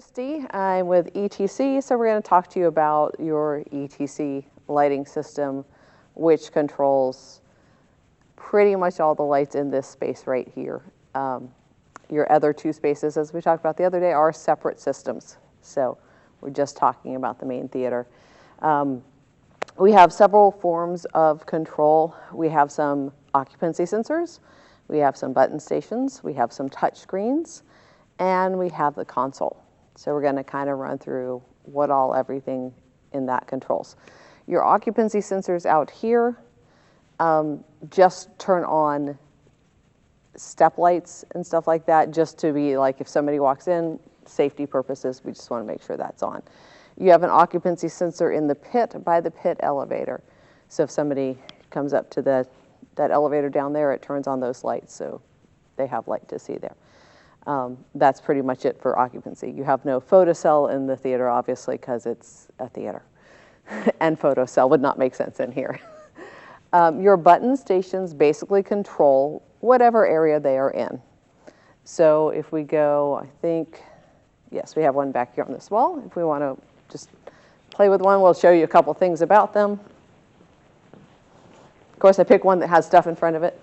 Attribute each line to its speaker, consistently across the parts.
Speaker 1: Christy. I'm with ETC, so we're going to talk to you about your ETC lighting system, which controls pretty much all the lights in this space right here. Your other two spaces, as we talked about the other day, are separate systems. So we're just talking about the main theater. We have several forms of control. We have some occupancy sensors, we have some button stations, we have some touch screens, and we have the console. So we're going to kind of run through what all everything in that controls. Your occupancy sensors out here just turn on step lights and stuff like that, just to be like if somebody walks in, safety purposes, we just want to make sure that's on. You have an occupancy sensor in the pit by the pit elevator. So if somebody comes up to that elevator down there, it turns on those lights so they have light to see there. That's pretty much it for occupancy. You have no photocell in the theater, obviously, because it's a theater. And photocell would not make sense in here. Your button stations basically control whatever area they are in. So if we go, I think, yes, we have one back here on this wall. If we want to just play with one, we'll show you a couple things about them. Of course, I pick one that has stuff in front of it.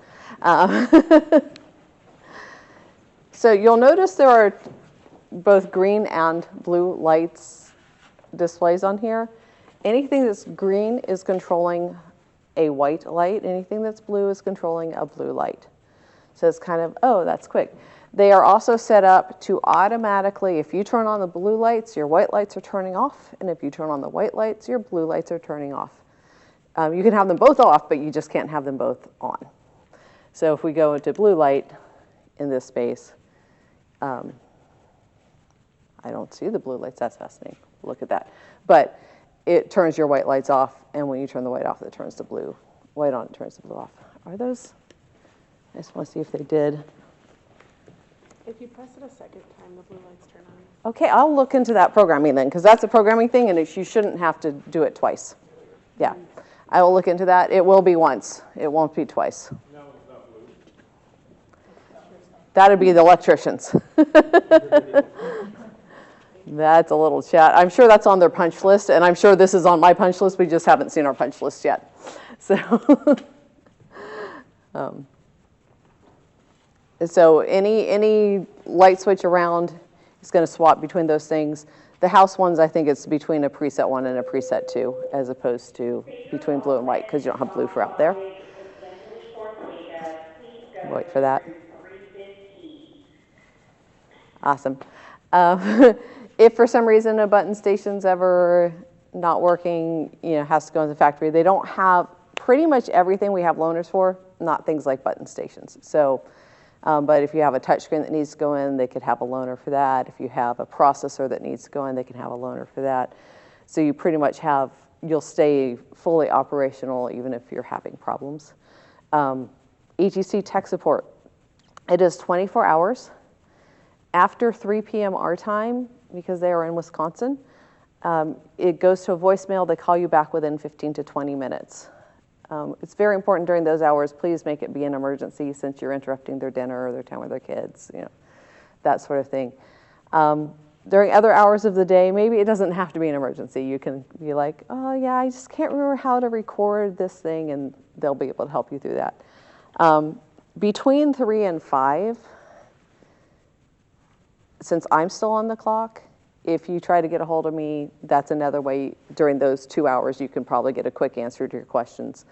Speaker 1: So you'll notice there are both green and blue lights displays on here. Anything that's green is controlling a white light. Anything that's blue is controlling a blue light. So it's kind of, oh, that's quick. They are also set up to automatically, if you turn on the blue lights, your white lights are turning off. And if you turn on the white lights, your blue lights are turning off. You can have them both off, but you just can't have them both on. So if we go into blue light in this space, I don't see the blue lights. That's fascinating. Look at that. But it turns your white lights off, and when you turn the white off, it turns the blue. White on, it turns the blue off. Are those? I just want to see if they did.
Speaker 2: If you press it a second time, the blue lights turn on.
Speaker 1: Okay, I'll look into that programming then, because that's a programming thing, and you shouldn't have to do it twice. Yeah, I will look into that. It will be once. It won't be twice.
Speaker 3: No, it's not blue.
Speaker 1: That'd be the electricians. That's a little chat. I'm sure that's on their punch list, and I'm sure this is on my punch list. We just haven't seen our punch list yet. So, so any light switch around is going to swap between those things. The house ones, I think it's between a preset 1 and a preset 2, as opposed to between blue and white, because you don't have blue for out there. Wait for that. Awesome. If for some reason a button station's ever not working, has to go in the factory, they don't have pretty much everything we have loaners for, not things like button stations. So, but if you have a touchscreen that needs to go in, they could have a loaner for that. If you have a processor that needs to go in, they can have a loaner for that. So you pretty much you'll stay fully operational even if you're having problems. ETC tech support. It is 24 hours. After 3 p.m. our time, because they are in Wisconsin, it goes to a voicemail. They call you back within 15 to 20 minutes. It's very important during those hours. Please make it be an emergency since you're interrupting their dinner or their time with their kids, that sort of thing. During other hours of the day, maybe it doesn't have to be an emergency. You can be like, oh yeah, I just can't remember how to record this thing, and they'll be able to help you through that. Between 3 and 5, since I'm still on the clock, if you try to get a hold of me, that's another way. During those 2 hours, you can probably get a quick answer to your questions.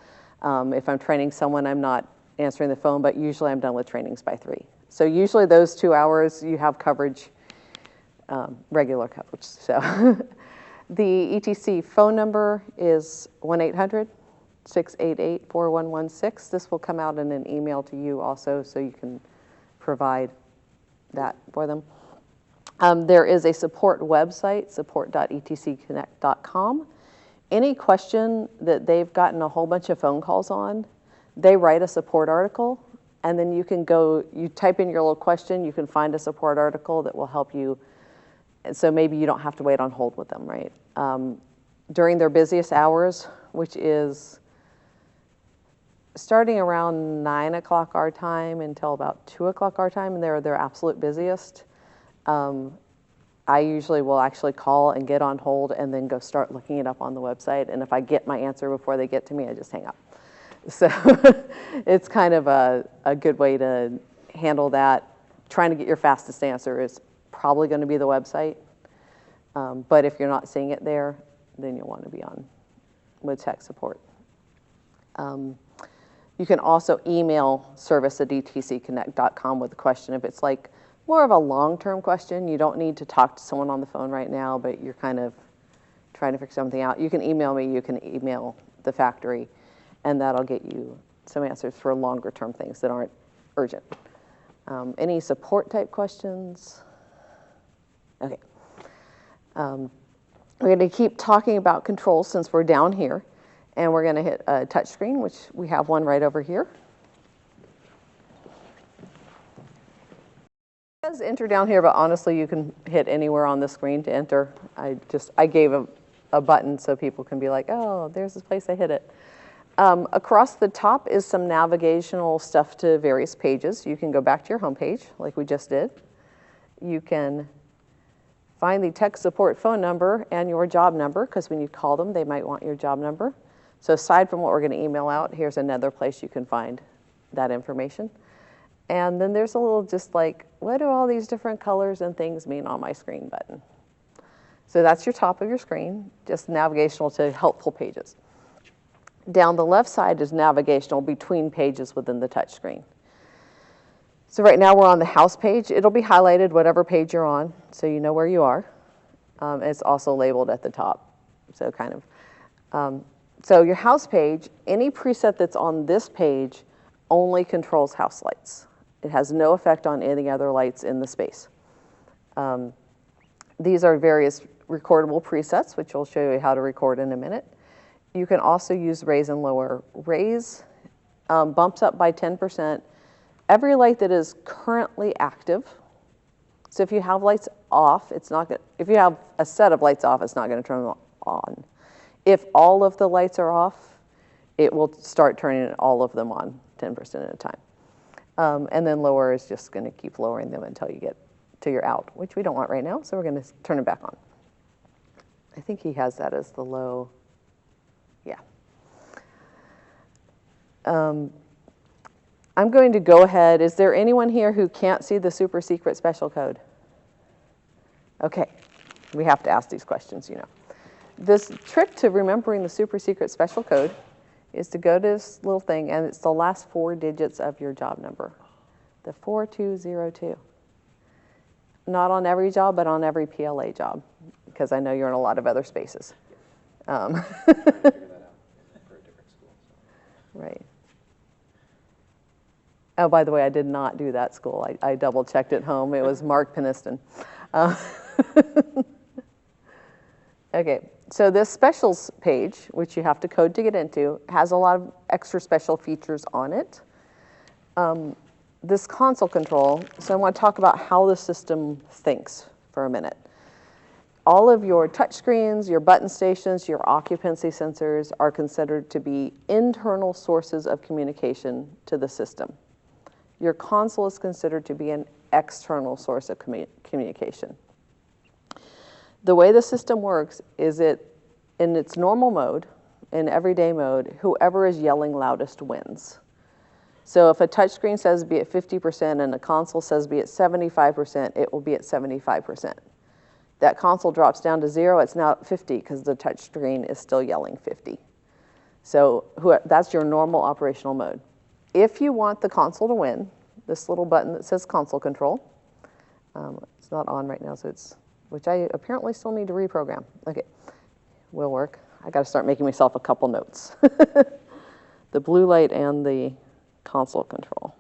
Speaker 1: If I'm training someone, I'm not answering the phone, but usually I'm done with trainings by 3. So usually those 2 hours, you have coverage, regular coverage. So the ETC phone number is 1-800-688-4116. This will come out in an email to you also, so you can provide that for them. There is a support website, support.etcconnect.com. Any question that they've gotten a whole bunch of phone calls on, they write a support article, and then you can you type in your little question, you can find a support article that will help you. And so maybe you don't have to wait on hold with them, right? During their busiest hours, which is starting around 9 o'clock our time until about 2 o'clock our time, and they're their absolute busiest. I usually will actually call and get on hold and then go start looking it up on the website. And if I get my answer before they get to me, I just hang up. So it's kind of a good way to handle that. Trying to get your fastest answer is probably going to be the website. But if you're not seeing it there, then you'll want to be on with tech support. You can also email service@etcconnect.com with a question. If it's like more of a long-term question, you don't need to talk to someone on the phone right now, but you're kind of trying to figure something out, you can email me, you can email the factory, and that'll get you some answers for longer-term things that aren't urgent. Any support type questions? Okay. We're going to keep talking about controls since we're down here, and we're going to hit a touch screen, which we have one right over here. It says enter down here, but honestly, you can hit anywhere on the screen to enter. I gave a button so people can be like, oh, there's this place I hit it. Across the top is some navigational stuff to various pages. You can go back to your home page like we just did. You can find the tech support phone number and your job number, because when you call them, they might want your job number. So aside from what we're going to email out, here's another place you can find that information. And then there's a little just like, what do all these different colors and things mean on my screen button? So that's your top of your screen, just navigational to helpful pages. Down the left side is navigational between pages within the touch screen. So right now we're on the house page. It'll be highlighted whatever page you're on, so you know where you are. It's also labeled at the top, so kind of. So your house page, any preset that's on this page only controls house lights. It has no effect on any other lights in the space. These are various recordable presets, which I'll show you how to record in a minute. You can also use raise and lower. Raise bumps up by 10% every light that is currently active. So if you have lights off, it's not going. If you have a set of lights off, it's not going to turn them on. If all of the lights are off, it will start turning all of them on 10% at a time. And then lower is just going to keep lowering them until you get to your out, which we don't want right now, so we're going to turn it back on. I think he has that as the low. Yeah. I'm going to go ahead. Is there anyone here who can't see the super secret special code? Okay, we have to ask these questions, you know. This trick to remembering the super secret special code is to go to this little thing, and it's the last 4 digits of your job number, the 4202. Not on every job, but on every PLA job, because I know you're in a lot of other spaces. Right. Oh, by the way, I did not do that school. I double checked at home. It was Mark Peniston. Okay, so this specials page, which you have to code to get into, has a lot of extra special features on it. This console control, so I want to talk about how the system thinks for a minute. All of your touch screens, your button stations, your occupancy sensors are considered to be internal sources of communication to the system. Your console is considered to be an external source of communication. The way the system works is in its normal mode, in everyday mode, whoever is yelling loudest wins. So if a touchscreen says be at 50% and a console says be at 75%, it will be at 75%. That console drops down to 0, it's now at 50 because the touchscreen is still yelling 50. So that's your normal operational mode. If you want the console to win, this little button that says console control, it's not on right now, so which I apparently still need to reprogram. Okay, will work. I got to start making myself a couple notes. The blue light and the console control.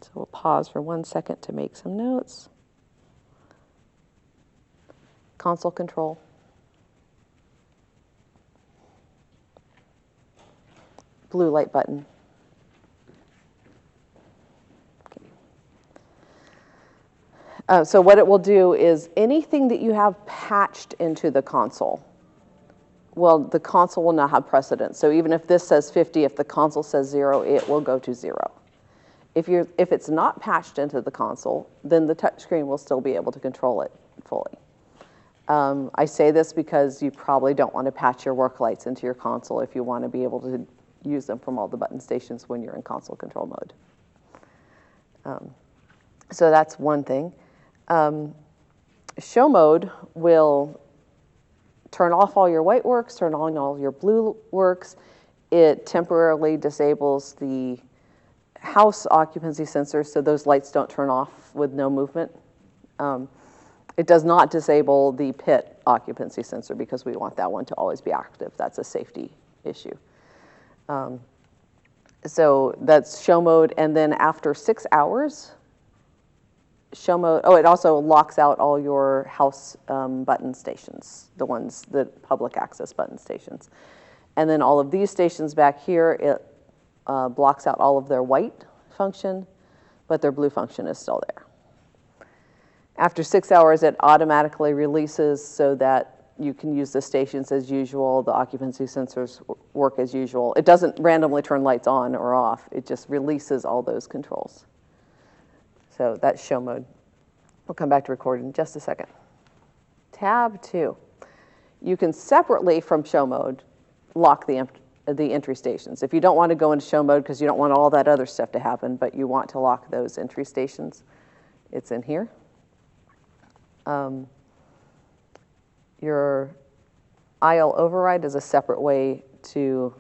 Speaker 1: So we'll pause for 1 second to make some notes. Console control. Blue light button. Okay. So what it will do is anything that you have patched into the console, well, the console will not have precedence. So even if this says 50, if the console says 0, it will go to 0. If it's not patched into the console, then the touchscreen will still be able to control it fully. I say this because you probably don't want to patch your work lights into your console if you want to be able to use them from all the button stations when you're in console control mode. So that's one thing. Show mode will turn off all your white works, turn on all your blue works. It temporarily disables the house occupancy sensors, so those lights don't turn off with no movement. It does not disable the pit occupancy sensor because we want that one to always be active. That's a safety issue. So that's show mode, and then after 6 hours, show mode, oh, it also locks out all your house button stations, the public access button stations. And then all of these stations back here, it blocks out all of their white function, but their blue function is still there. After 6 hours, it automatically releases so that you can use the stations as usual, the occupancy sensors work as usual. It doesn't randomly turn lights on or off, it just releases all those controls. So that's show mode. We'll come back to record in just a second. Tab 2. You can separately from show mode lock the entry stations. If you don't want to go into show mode because you don't want all that other stuff to happen, but you want to lock those entry stations, it's in here. Your IL override is a separate way to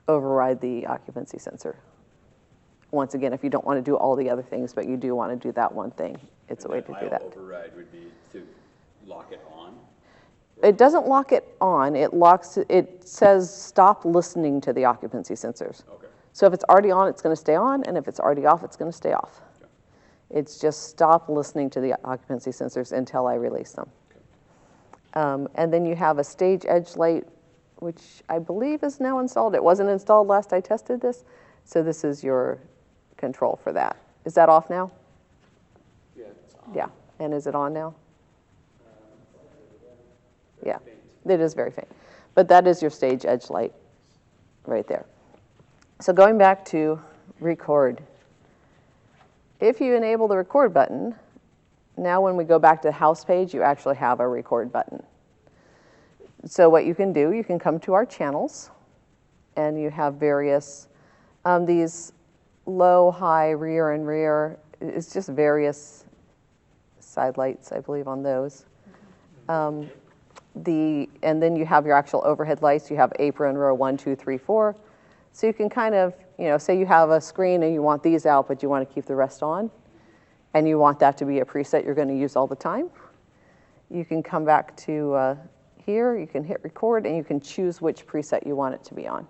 Speaker 1: override the occupancy sensor. Once again, if you don't want to do all the other things, but you do want to do that one thing, it's a way to do that.
Speaker 3: Override would be to lock it on?
Speaker 1: It doesn't lock it on. It says stop listening to the occupancy sensors. Okay. So if it's already on, it's going to stay on, and if it's already off, it's going to stay off. Okay. It's just stop listening to the occupancy sensors until I release them. Okay. And then you have a stage edge light, which I believe is now installed. It wasn't installed last I tested this, so this is your control for that. Is that off now?
Speaker 3: Yeah, it's on.
Speaker 1: Yeah, and is it on now? Yeah, it is very faint. But that is your stage edge light right there. So going back to record. If you enable the record button, now when we go back to the house page, you actually have a record button. So what you can do, you can come to our channels, and you have various, these low, high, rear, and rear. It's just various side lights, I believe, on those. And then you have your actual overhead lights. You have apron, row 1, 2, 3, 4. So you can kind of, say you have a screen and you want these out, but you want to keep the rest on, and you want that to be a preset you're going to use all the time. You can come back to here, you can hit record, and you can choose which preset you want it to be on.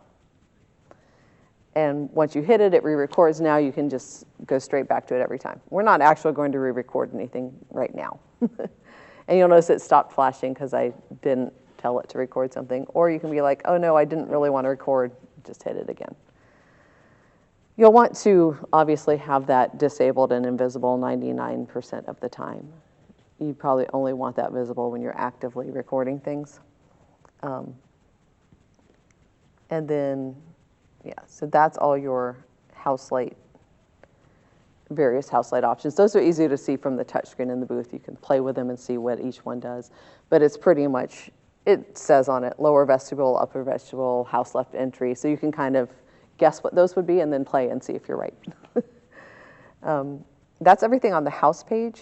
Speaker 1: And once you hit it, it re-records. Now you can just go straight back to it every time. We're not actually going to re-record anything right now. And you'll notice it stopped flashing because I didn't tell it to record something. Or you can be like, oh no, I didn't really want to record, just hit it again. You'll want to obviously have that disabled and invisible 99% of the time. You probably only want that visible when you're actively recording things. And then, yeah, so that's all your house light, various house light options. Those are easy to see from the touchscreen in the booth. You can play with them and see what each one does. But it's pretty much, it says on it, lower vestibule, upper vestibule, house left entry. So you can kind of guess what those would be and then play and see if you're right. That's everything on the house page.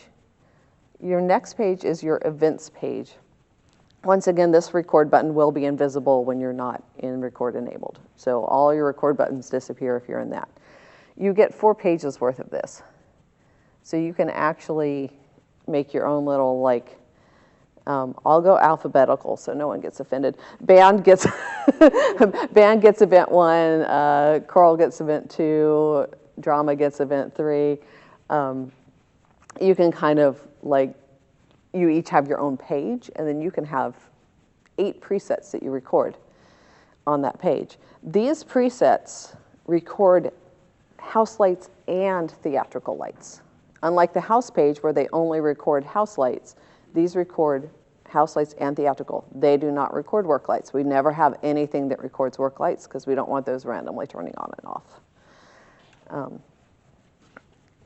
Speaker 1: Your next page is your events page. Once again, this record button will be invisible when you're not in record enabled. So all your record buttons disappear if you're in that. You get 4 pages worth of this. So you can actually make your own little, like, I'll go alphabetical so no one gets offended. Band gets, band gets event 1, choral gets event 2, drama gets event 3. You can kind of, like, you each have your own page, and then you can have 8 presets that you record on that page. These presets record house lights and theatrical lights. Unlike the house page where they only record house lights, these record house lights and theatrical. They do not record work lights. We never have anything that records work lights because we don't want those randomly turning on and off.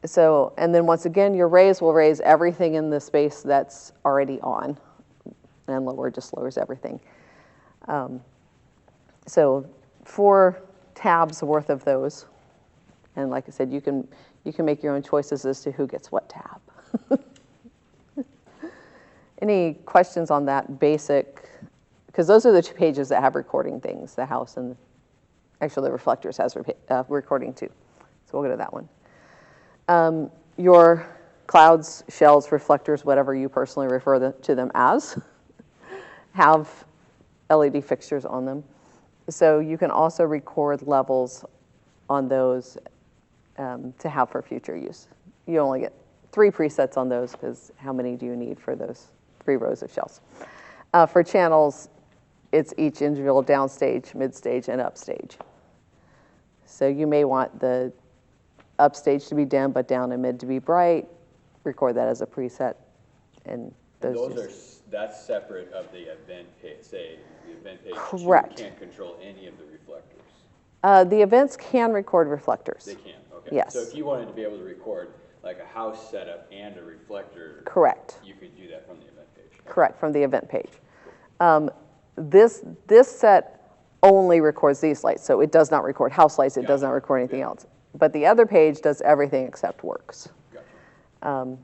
Speaker 1: So, and then once again, your raise will raise everything in the space that's already on, and lower just lowers everything. So 4 tabs worth of those. And like I said, you can make your own choices as to who gets what tab. Any questions on that basic? Because those are the 2 pages that have recording things, the house and actually the reflectors has recording too. So we'll go to that one. Your clouds, shells, reflectors, whatever you personally refer to them as, have LED fixtures on them. So you can also record levels on those to have for future use. You only get 3 presets on those because how many do you need for those 3 rows of shells? For channels, it's each individual downstage, midstage, and upstage. So you may want the upstage to be dim, but down and mid to be bright. Record that as a preset, and
Speaker 3: that's separate of the event page. Say the event page.
Speaker 1: Correct.
Speaker 3: You can't control any of the reflectors.
Speaker 1: The events can record reflectors.
Speaker 3: They can. Okay.
Speaker 1: Yes.
Speaker 3: So if you wanted to be able to record like a house setup and a reflector,
Speaker 1: correct.
Speaker 3: You could do that from the event page. Okay.
Speaker 1: Correct, from the event page. This set only records these lights, so it does not record house lights. It does not record anything else. But the other page does everything except works.
Speaker 3: Gotcha.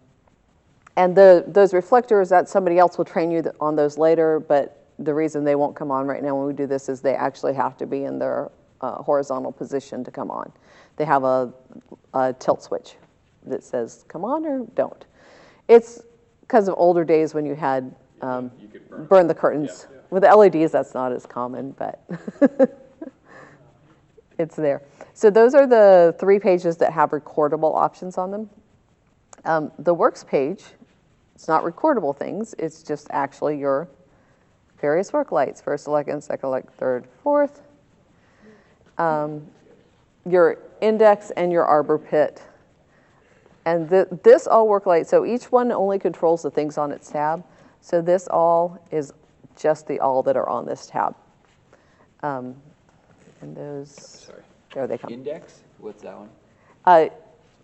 Speaker 1: And those reflectors, that somebody else will train you on those later, but the reason they won't come on right now when we do this is they actually have to be in their horizontal position to come on. They have a tilt switch that says come on or don't. It's because of older days when you had
Speaker 3: you could
Speaker 1: burn the curtains.
Speaker 3: Yeah.
Speaker 1: With the LEDs, that's not as common, but it's there. So those are the 3 pages that have recordable options on them. The works page, it's not recordable things. It's just actually your various work lights, first, second, third, fourth. Your index and your arbor pit. And this all work light, so each one only controls the things on its tab. So this all is just the all that are on this tab. And those,
Speaker 3: sorry.
Speaker 1: There they come.
Speaker 3: Index? What's that one?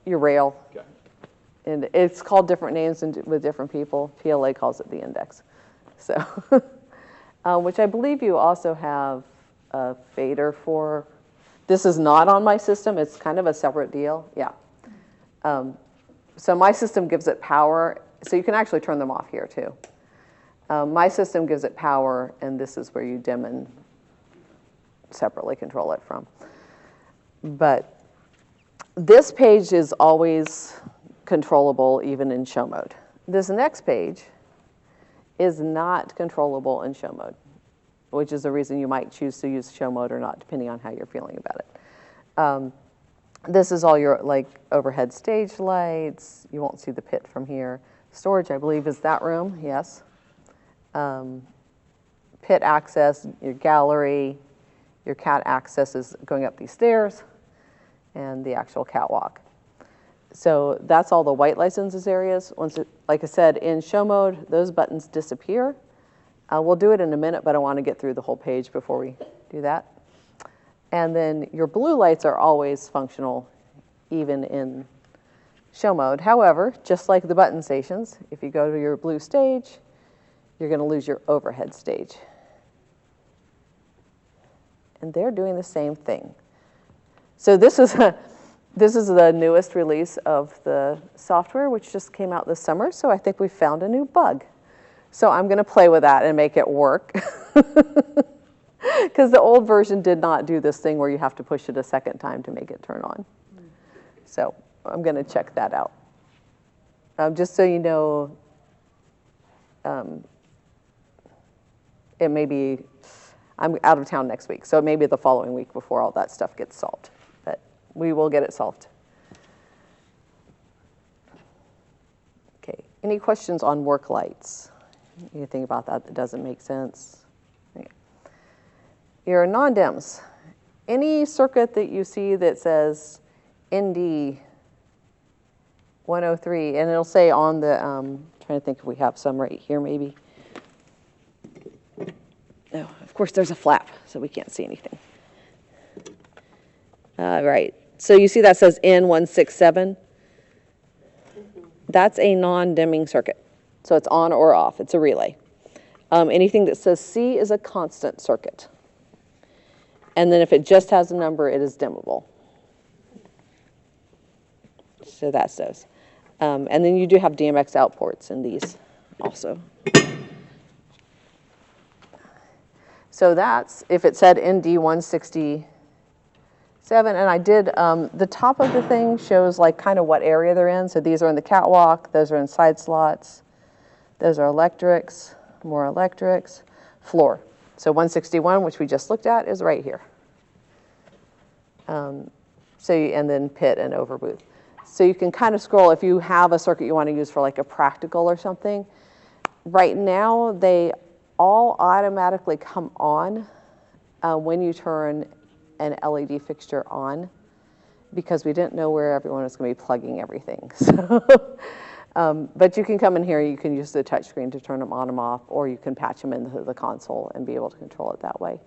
Speaker 1: Your rail.
Speaker 3: Okay.
Speaker 1: And it's called different names with different people. PLA calls it the index. So, which I believe you also have a fader for. This is not on my system. It's kind of a separate deal. Yeah. So my system gives it power. So you can actually turn them off here too. My system gives it power, and this is where you dim and separately control it from. But this page is always controllable even in show mode. This next page is not controllable in show mode, which is the reason you might choose to use show mode or not, depending on how you're feeling about it. This is all your overhead stage lights. You won't see the pit from here. Storage, I believe, is that room, yes. Pit access, your gallery, your cat access is going up these stairs, and the actual catwalk. So that's all the white licenses areas. Like I said, in show mode, those buttons disappear. We'll do it in a minute, but I want to get through the whole page before we do that. And then your blue lights are always functional, even in show mode. However, just like the button stations, if you go to your blue stage, you're going to lose your overhead stage. And they're doing the same thing. So this is the newest release of the software, which just came out this summer. So I think we found a new bug. So I'm going to play with that and make it work. Because the old version did not do this thing where you have to push it a second time to make it turn on. So I'm going to check that out. Just so you know, it may be, I'm out of town next week, so it may be the following week before all that stuff gets solved. But we will get it solved. Okay, any questions on work lights? Anything about that doesn't make sense? Okay. Your non-dims. Any circuit that you see that says ND 103, and it'll say on the, trying to think if we have some right here maybe. No, of course there's a flap, so we can't see anything. Right, So you see that says N167? That's a non-dimming circuit. So it's on or off. It's a relay. Anything that says C is a constant circuit. And then if it just has a number, it is dimmable. So that's those. And then you do have DMX out ports in these also. So that's, if it said ND167, and I did, the top of the thing shows like kind of what area they're in. So these are in the catwalk, those are in side slots, those are electrics, more electrics, floor. So 161, which we just looked at, is right here. And then pit and overbooth. So you can kind of scroll if you have a circuit you want to use for like a practical or something. Right now, they all automatically come on when you turn an LED fixture on, because we didn't know where everyone was going to be plugging everything. So, but you can come in here, you can use the touchscreen to turn them on and off, or you can patch them into the console and be able to control it that way.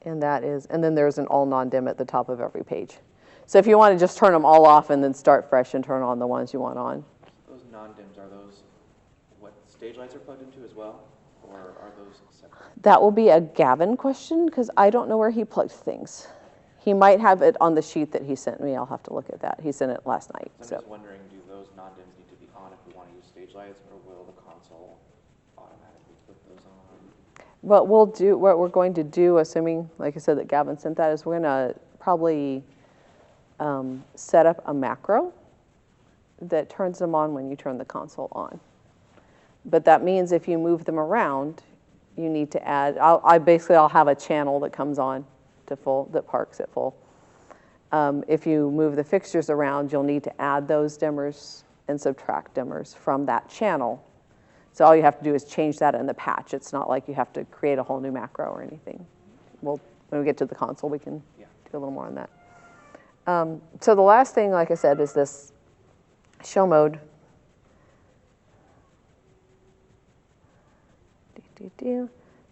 Speaker 1: And then there's an all non-dim at the top of every page. So if you want to just turn them all off and then start fresh and turn on the ones you want on.
Speaker 4: Those non-dims, are those what stage lights are plugged into as well? Or are those separate?
Speaker 1: That will be a Gavin question, because I don't know where he plugged things. He might have it on the sheet that he sent me. I'll have to look at that. He sent it last night.
Speaker 4: I'm just wondering, do those non-dims need to be on if we want to use stage lights, or will the console automatically put those on?
Speaker 1: What we're going to do, assuming, like I said, that Gavin sent that, is we're going to probably set up a macro that turns them on when you turn the console on. But that means if you move them around, you need to add, I'll have a channel that comes on to full, that parks at full. If you move the fixtures around, you'll need to add those dimmers and subtract dimmers from that channel. So all you have to do is change that in the patch. It's not like you have to create a whole new macro or anything. When we get to the console, we can do a little more on that. So the last thing, like I said, is this show mode.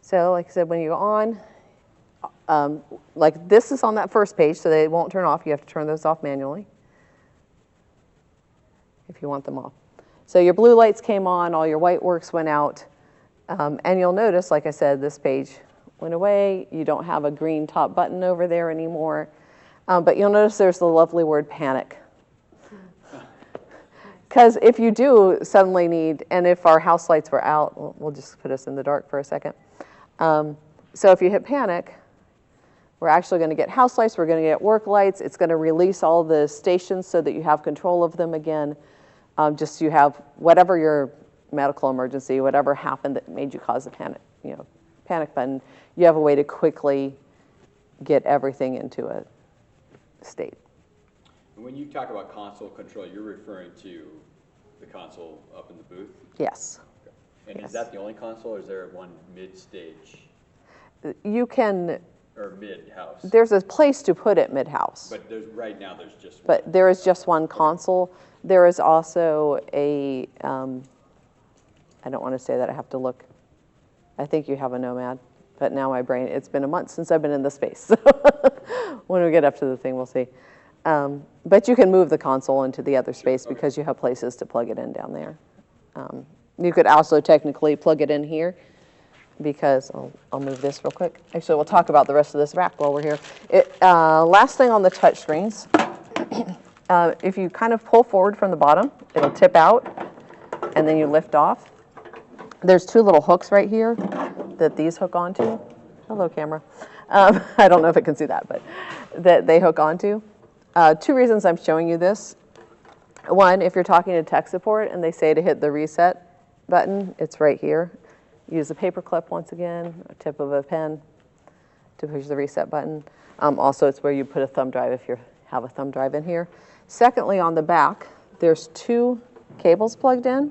Speaker 1: So like I said, when you go on, like this is on that first page, so they won't turn off. You have to turn those off manually if you want them off. So your blue lights came on, all your white works went out, and you'll notice, like I said, this page went away. You don't have a green top button over there anymore, but you'll notice there's the lovely word panic. Because if you do suddenly need, and if our house lights were out, we'll just put us in the dark for a second. So if you hit panic, we're actually going to get house lights, we're going to get work lights, it's going to release all the stations so that you have control of them again. Just you have whatever your medical emergency, whatever happened that made you cause a panic button, you have a way to quickly get everything into a state.
Speaker 3: When you talk about console control, you're referring to the console up in the booth?
Speaker 1: Yes.
Speaker 3: Okay. And
Speaker 1: Yes.
Speaker 3: is that the only console, or is there one mid-stage?
Speaker 1: You can,
Speaker 3: Or mid-house?
Speaker 1: there's a place to put it mid-house.
Speaker 3: But right now there's just one.
Speaker 1: But there is just one console. There is also a, I don't want to say that, I have to look. I think you have a Nomad, but now my brain, it's been a month since I've been in the space. So when we get up to the thing, we'll see. But you can move the console into the other space because you have places to plug it in down there. You could also technically plug it in here, because I'll move this real quick. Actually, we'll talk about the rest of this rack while we're here. Last thing on the touch screens, if you kind of pull forward from the bottom, it'll tip out, and then you lift off. There's two little hooks right here that these hook onto. Hello, camera. I don't know if it can see that, but that they hook onto. Two reasons I'm showing you this. One, if you're talking to tech support and they say to hit the reset button, it's right here. Use a paper clip once again, a tip of a pen to push the reset button. Also, it's where you put a thumb drive if you have a thumb drive in here. Secondly, on the back, there's two cables plugged in.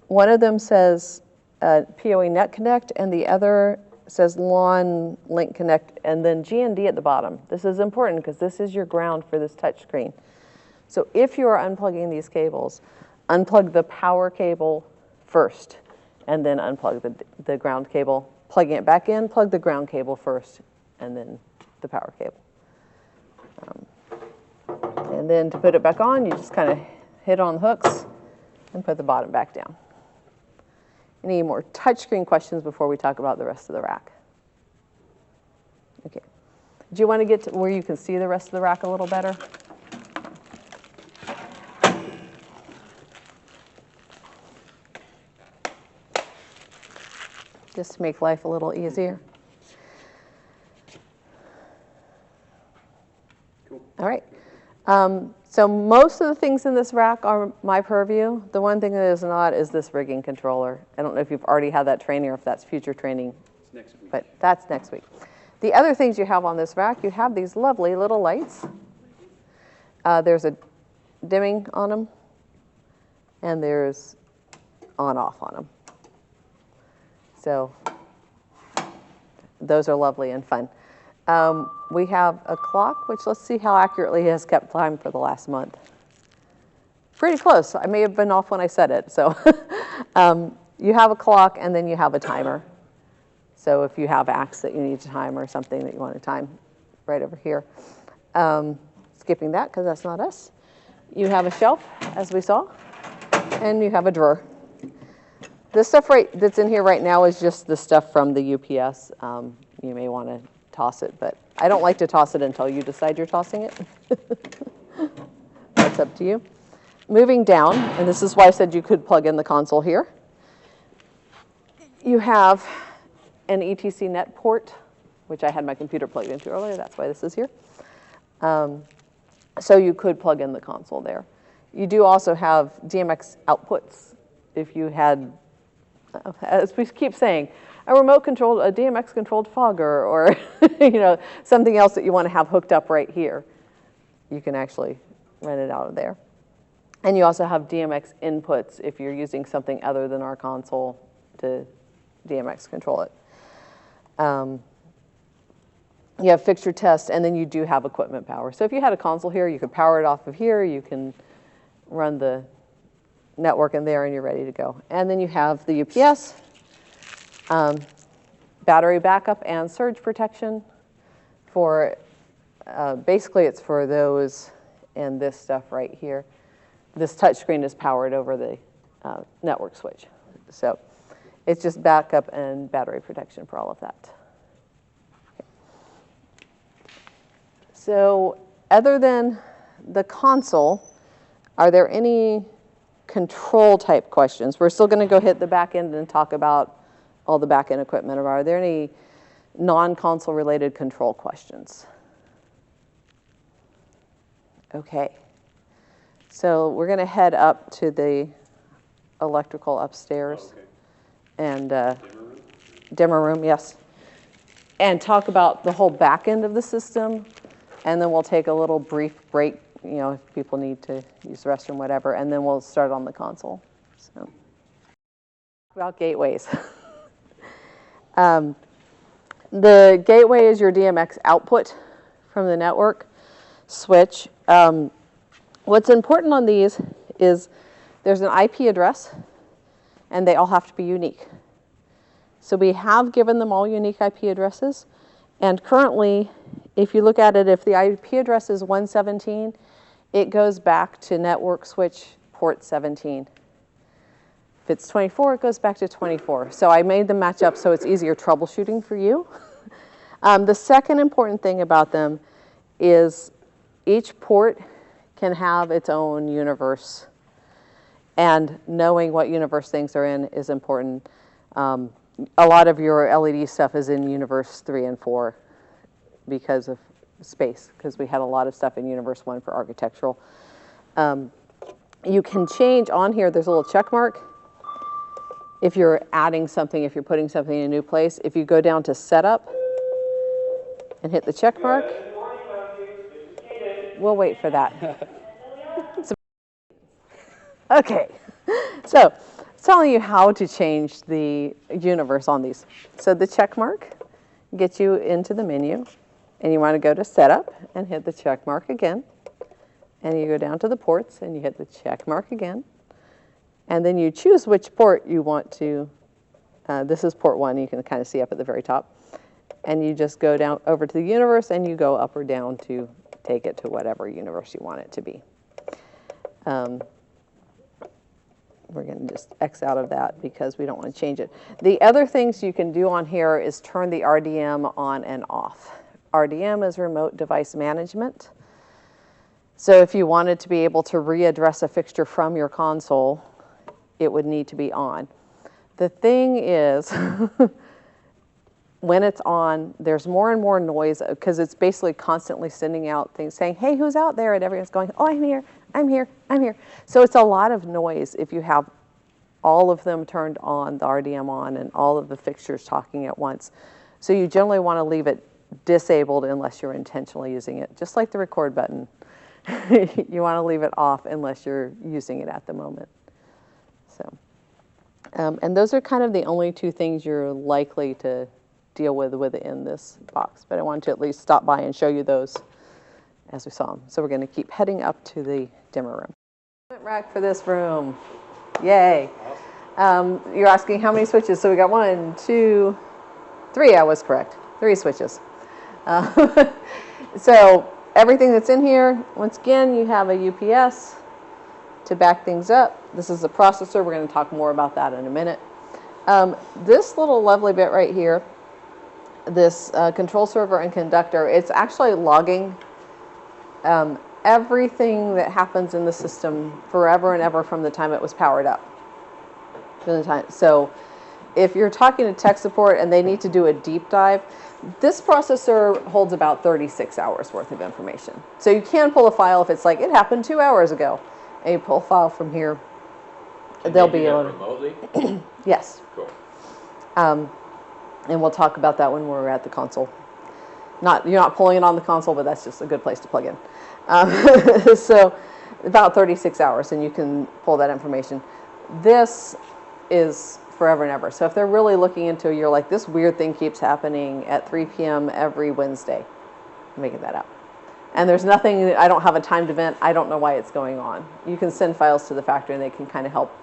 Speaker 1: One of them says PoE Net Connect, and the other says LAN Link Connect, and then G&D at the bottom. This is important because this is your ground for this touch screen. So if you are unplugging these cables, unplug the power cable first, and then unplug the ground cable. Plugging it back in, plug the ground cable first, and then the power cable. And then to put it back on, you just kind of hit on the hooks and put the bottom back down. Any more touchscreen questions before we talk about the rest of the rack? Okay. Do you want to get to where you can see the rest of the rack a little better? Just to make life a little easier.
Speaker 3: Cool.
Speaker 1: All right. So most of the things in this rack are my purview. The one thing that is not is this rigging controller. I don't know if you've already had that training or if that's future training,
Speaker 3: It's next week.
Speaker 1: but that's next week. The other things you have on this rack, you have these lovely little lights. There's a dimming on them, and there's on-off on them. So those are lovely and fun. We have a clock, which let's see how accurately it has kept time for the last month. Pretty close. I may have been off when I said it. So you have a clock, and then you have a timer. So if you have acts that you need to time or something that you want to time, right over here. Skipping that because that's not us. You have a shelf, as we saw, and you have a drawer. This stuff that's in here right now is just the stuff from the UPS. You may want to toss it, but I don't like to toss it until you decide you're tossing it. That's up to you. Moving down, and this is why I said you could plug in the console here. You have an ETC net port, which I had my computer plugged into earlier. That's why this is here. So you could plug in the console there. You do also have DMX outputs. If you had, as we keep saying, a remote controlled, a DMX controlled fogger, or you know, something else that you want to have hooked up right here, you can actually run it out of there. And you also have DMX inputs if you're using something other than our console to DMX control it. You have fixture test, and then you do have equipment power. So if you had a console here, you could power it off of here. You can run the network in there, and you're ready to go. And then you have the UPS, battery backup and surge protection. For basically, it's for those and this stuff right here. This touchscreen is powered over the network switch. So it's just backup and battery protection for all of that. Okay. So other than the console, are there any control type questions? We're still going to go hit the back end and talk about all the back end equipment. Are there any non-console related control questions? Okay. So we're going to head up to the electrical upstairs.
Speaker 3: Okay.
Speaker 1: And
Speaker 3: Dimmer room?
Speaker 1: dimmer room, yes. And talk about the whole back end of the system. And then we'll take a little brief break, you know, if people need to use the restroom, whatever. And then we'll start on the console. So, about gateways. The gateway is your DMX output from the network switch. What's important on these is there's an IP address, and they all have to be unique. So we have given them all unique IP addresses. And currently, if you look at it, if the IP address is 117, it goes back to network switch port 17. If it's 24, it goes back to 24. So I made them match up so it's easier troubleshooting for you. The second important thing about them is each port can have its own universe. And knowing what universe things are in is important. A lot of your LED stuff is in universe 3 and 4 because of space, because we had a lot of stuff in universe 1 for architectural. You can change on here, there's a little check mark. If you're adding something, if you're putting something in a new place, if you go down to setup and hit the check mark, we'll wait for that. Okay, so it's telling you how to change the universe on these. So the check mark gets you into the menu, and you want to go to setup and hit the check mark again. And you go down to the ports and you hit the check mark again. And then you choose which port you want to, this is port 1, you can kind of see up at the very top. and you just go down over to the universe and you go up or down to take it to whatever universe you want it to be. We're going to just X out of that because we don't want to change it. The other things you can do on here is turn the RDM on and off. RDM is remote device management. So if you wanted to be able to readdress a fixture from your console, it would need to be on. The thing is, when it's on, there's more and more noise because it's basically constantly sending out things saying, hey, who's out there? And everyone's going, oh, I'm here, I'm here, I'm here. So it's a lot of noise if you have all of them turned on, the RDM on, and all of the fixtures talking at once. So you generally want to leave it disabled unless you're intentionally using it, just like the record button. You want to leave it off unless you're using it at the moment. So, and those are kind of the only two things you're likely to deal with within this box. But I wanted to at least stop by and show you those as we saw them. So we're going to keep heading up to the demo room. Rack for this room. Yay. You're asking how many switches. So we got 1, 2, 3. I was correct. 3 switches. So everything that's in here, once again, you have a UPS to back things up. This is the processor. We're going to talk more about that in a minute. This little lovely bit right here, this control server and conductor, it's actually logging everything that happens in the system forever and ever from the time it was powered up. So if you're talking to tech support and they need to do a deep dive, this processor holds about 36 hours worth of information. So you can pull a file if it's like, it happened 2 hours ago, and you pull a file from here, they'll be able to.
Speaker 3: Remotely?
Speaker 1: Yes.
Speaker 3: Cool.
Speaker 1: And we'll talk about that when we're at the console. You're not pulling it on the console, but that's just a good place to plug in. So about 36 hours, and you can pull that information. This is forever and ever. So if they're really looking into, you're like, this weird thing keeps happening at 3 p.m. every Wednesday. I'm making that up. And there's nothing, I don't have a timed event. I don't know why it's going on. You can send files to the factory and they can kind of help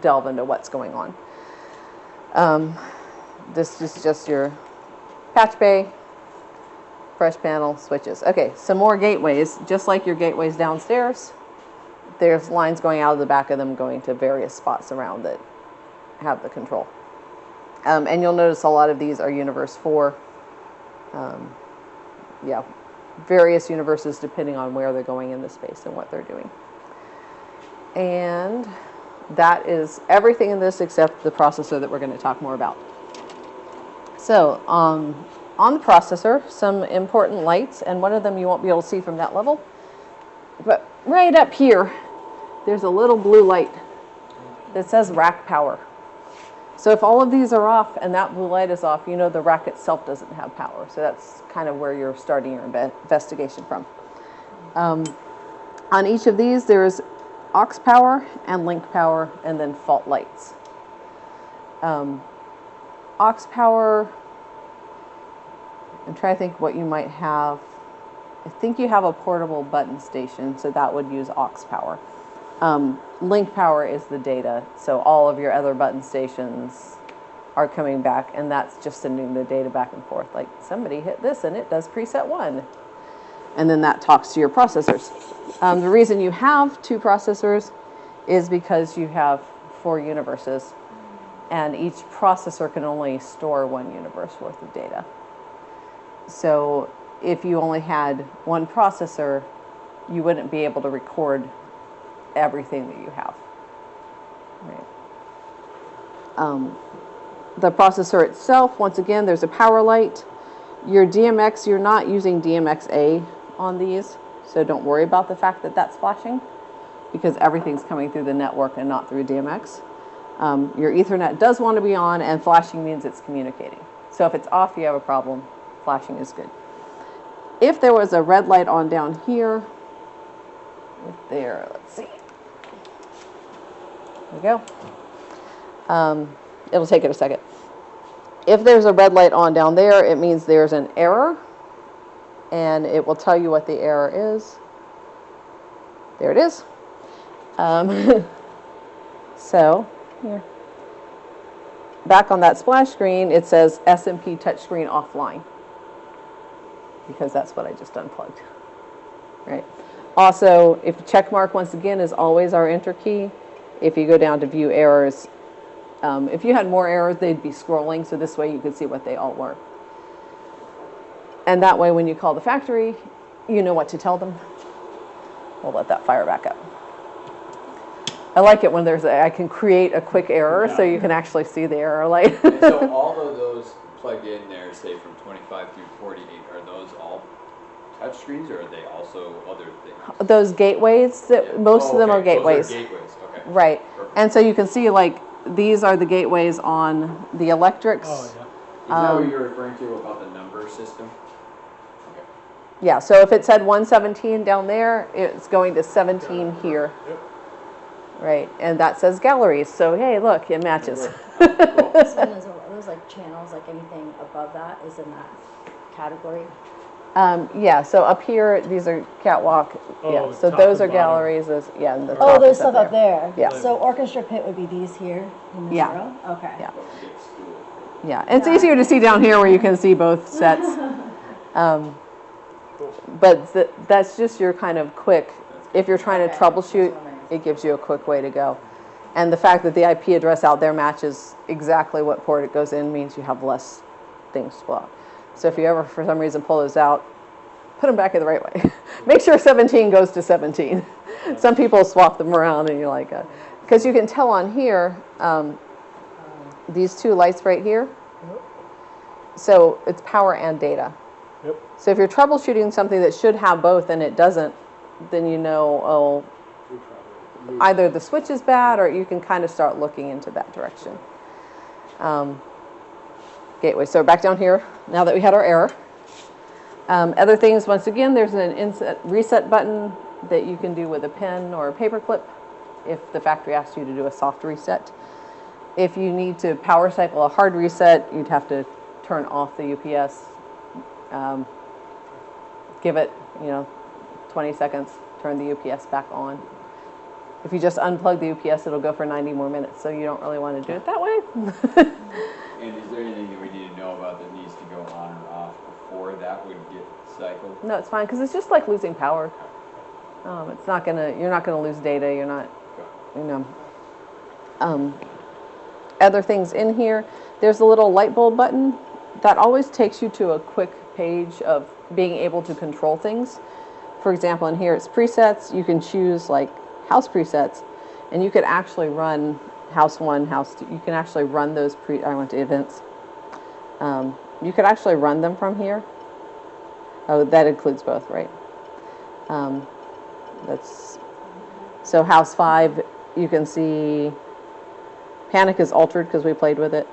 Speaker 1: delve into what's going on. This is just your patch bay, fresh panel, switches. Okay, some more gateways. Just like your gateways downstairs, there's lines going out of the back of them going to various spots around that have the control. And you'll notice a lot of these are universe 4. Yeah, various universes depending on where they're going in the space and what they're doing. And that is everything in this except the processor that we're going to talk more about. So on the processor, some important lights, and one of them you won't be able to see from that level. But right up here, there's a little blue light that says rack power. So if all of these are off and that blue light is off, you know the rack itself doesn't have power. So that's kind of where you're starting your investigation from. On each of these, there's aux power and link power and then fault lights. Aux power, I'm trying to think what you might have. I think you have a portable button station, so that would use aux power. Link power is the data, so all of your other button stations are coming back, and that's just sending the data back and forth. Like, somebody hit this and it does preset 1. And then that talks to your processors. The reason you have 2 processors is because you have 4 universes, and each processor can only store 1 universe worth of data. So if you only had 1 processor, you wouldn't be able to record everything that you have. Right. The processor itself, once again, there's a power light. Your DMX, you're not using DMX-A on these, so don't worry about the fact that that's flashing because everything's coming through the network and not through DMX. Your Ethernet does want to be on, and flashing means it's communicating. So if it's off, you have a problem. Flashing is good. If there was a red light on down here, there, let's see. There we go. It'll take it a second. If there's a red light on down there, it means there's an error, and it will tell you what the error is. There it is. So, here. Back on that splash screen, it says SMP touchscreen offline. because that's what I just unplugged, right? Also, if check mark, once again, is always our enter key. If you go down to view errors, if you had more errors, they'd be scrolling, so this way you could see what they all were. And that way, when you call the factory, you know what to tell them. We'll let that fire back up. I like it when I can create a quick error so you can actually see the error light.
Speaker 3: And so all of those plugged in there, say from 25 through 48, are those all touch screens, or are they also other things?
Speaker 1: Those gateways, most of them are gateways.
Speaker 3: Those are gateways, okay.
Speaker 1: Right.
Speaker 3: Perfect.
Speaker 1: And so you can see, like, these are the gateways on the electrics.
Speaker 5: Oh, yeah.
Speaker 3: Is that what you're referring to about the number system? Okay.
Speaker 1: Yeah, so if it said 117 down there, it's going to 17 here.
Speaker 5: Yep.
Speaker 1: Right, and that says galleries, so hey, look, it matches.
Speaker 6: So are those like channels, like anything above that is in that category?
Speaker 1: Yeah, so up here, these are catwalk, yeah,
Speaker 5: Oh,
Speaker 1: so
Speaker 5: top
Speaker 1: those are
Speaker 5: and bottom.
Speaker 1: galleries, yeah, and the
Speaker 6: Oh,
Speaker 1: top
Speaker 6: there's
Speaker 1: is
Speaker 6: stuff up there.
Speaker 1: Yeah.
Speaker 6: So orchestra pit would be these here in the
Speaker 1: Yeah.
Speaker 6: zero? Okay.
Speaker 1: Yeah.
Speaker 3: But we get school.
Speaker 1: Yeah, it's easier to see down here where you can see both sets. But that's just your kind of quick, if you're trying to
Speaker 6: Okay,
Speaker 1: troubleshoot,
Speaker 6: that's what I'm
Speaker 1: it gives you a quick way to go. And the fact that the IP address out there matches exactly what port it goes in means you have less things to pull out. So if you ever, for some reason, pull those out, put them back in the right way. Make sure 17 goes to 17. Some people swap them around and you're like, because you can tell on here, these two lights right here, so it's power and data.
Speaker 5: Yep.
Speaker 1: So if you're troubleshooting something that should have both and it doesn't, then you know, oh, either the switch is bad or you can kind of start looking into that direction. Gateway. So back down here, now that we had our error. Other things, once again, there's an reset button that you can do with a pen or a paper clip if the factory asks you to do a soft reset. If you need to power cycle a hard reset, you'd have to turn off the UPS. Give it, 20 seconds, turn the UPS back on. If you just unplug the UPS, it'll go for 90 more minutes, so you don't really want to do it that way.
Speaker 3: And is there anything that we need to know about that needs to go on or off before that would get cycled?
Speaker 1: No, it's fine, because it's just like losing power. It's not you're not gonna lose data, you're not, other things in here, there's a little light bulb button that always takes you to a quick page of being able to control things. For example, in here it's presets. You can choose like house presets, and you could actually run house 1, house 2. You can actually run those I went to events. You could actually run them from here. Oh, that includes both, right? So house 5, you can see Panic is altered because we played with it.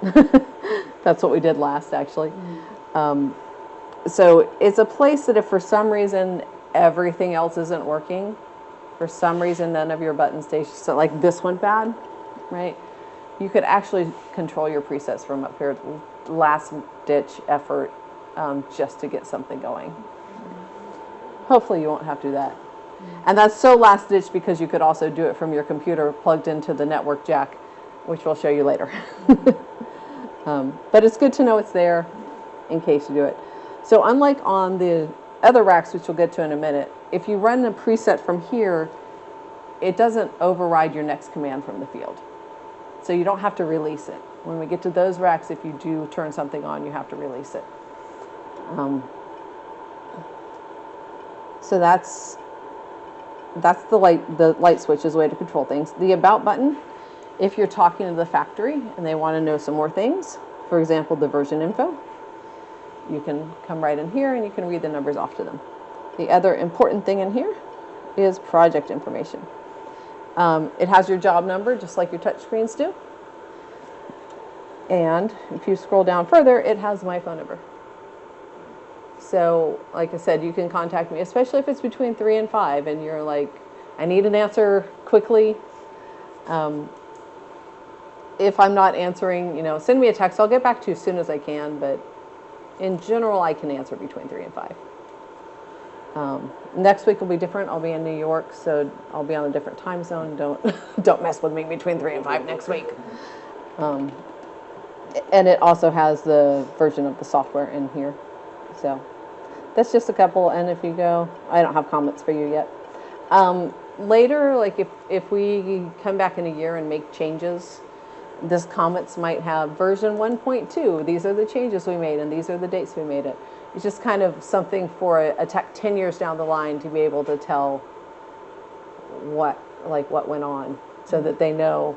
Speaker 1: That's what we did last, actually. So it's a place that if for some reason everything else isn't working, for some reason none of your button stations, so like this went bad, right? You could actually control your presets from up here, last ditch effort, just to get something going. Hopefully you won't have to do that. And that's so last ditch because you could also do it from your computer plugged into the network jack, which we'll show you later. But it's good to know it's there in case you do it. So unlike on the other racks, which we'll get to in a minute, if you run a preset from here, it doesn't override your next command from the field. So you don't have to release it. When we get to those racks, if you do turn something on, you have to release it. So that's the light switch is a way to control things. The about button, if you're talking to the factory and they want to know some more things, for example, the version info, you can come right in here and you can read the numbers off to them. The other important thing in here is project information. It has your job number, just like your touch screens do. And if you scroll down further, it has my phone number. So, like I said, you can contact me, especially if it's between 3 and 5 and you're like, I need an answer quickly. If I'm not answering, send me a text. I'll get back to you as soon as I can, but in general, I can answer between 3 and 5. Next week will be different. I'll be in New York, so I'll be on a different time zone. Don't mess with me between 3 and 5 next week. And it also has the version of the software in here. So that's just a couple, and if you go, I don't have comments for you yet. Later, like if we come back in a year and make changes, this comments might have version 1.2. These are the changes we made, and these are the dates we made it. It's just kind of something for a tech 10 years down the line to be able to tell what went on, so that they know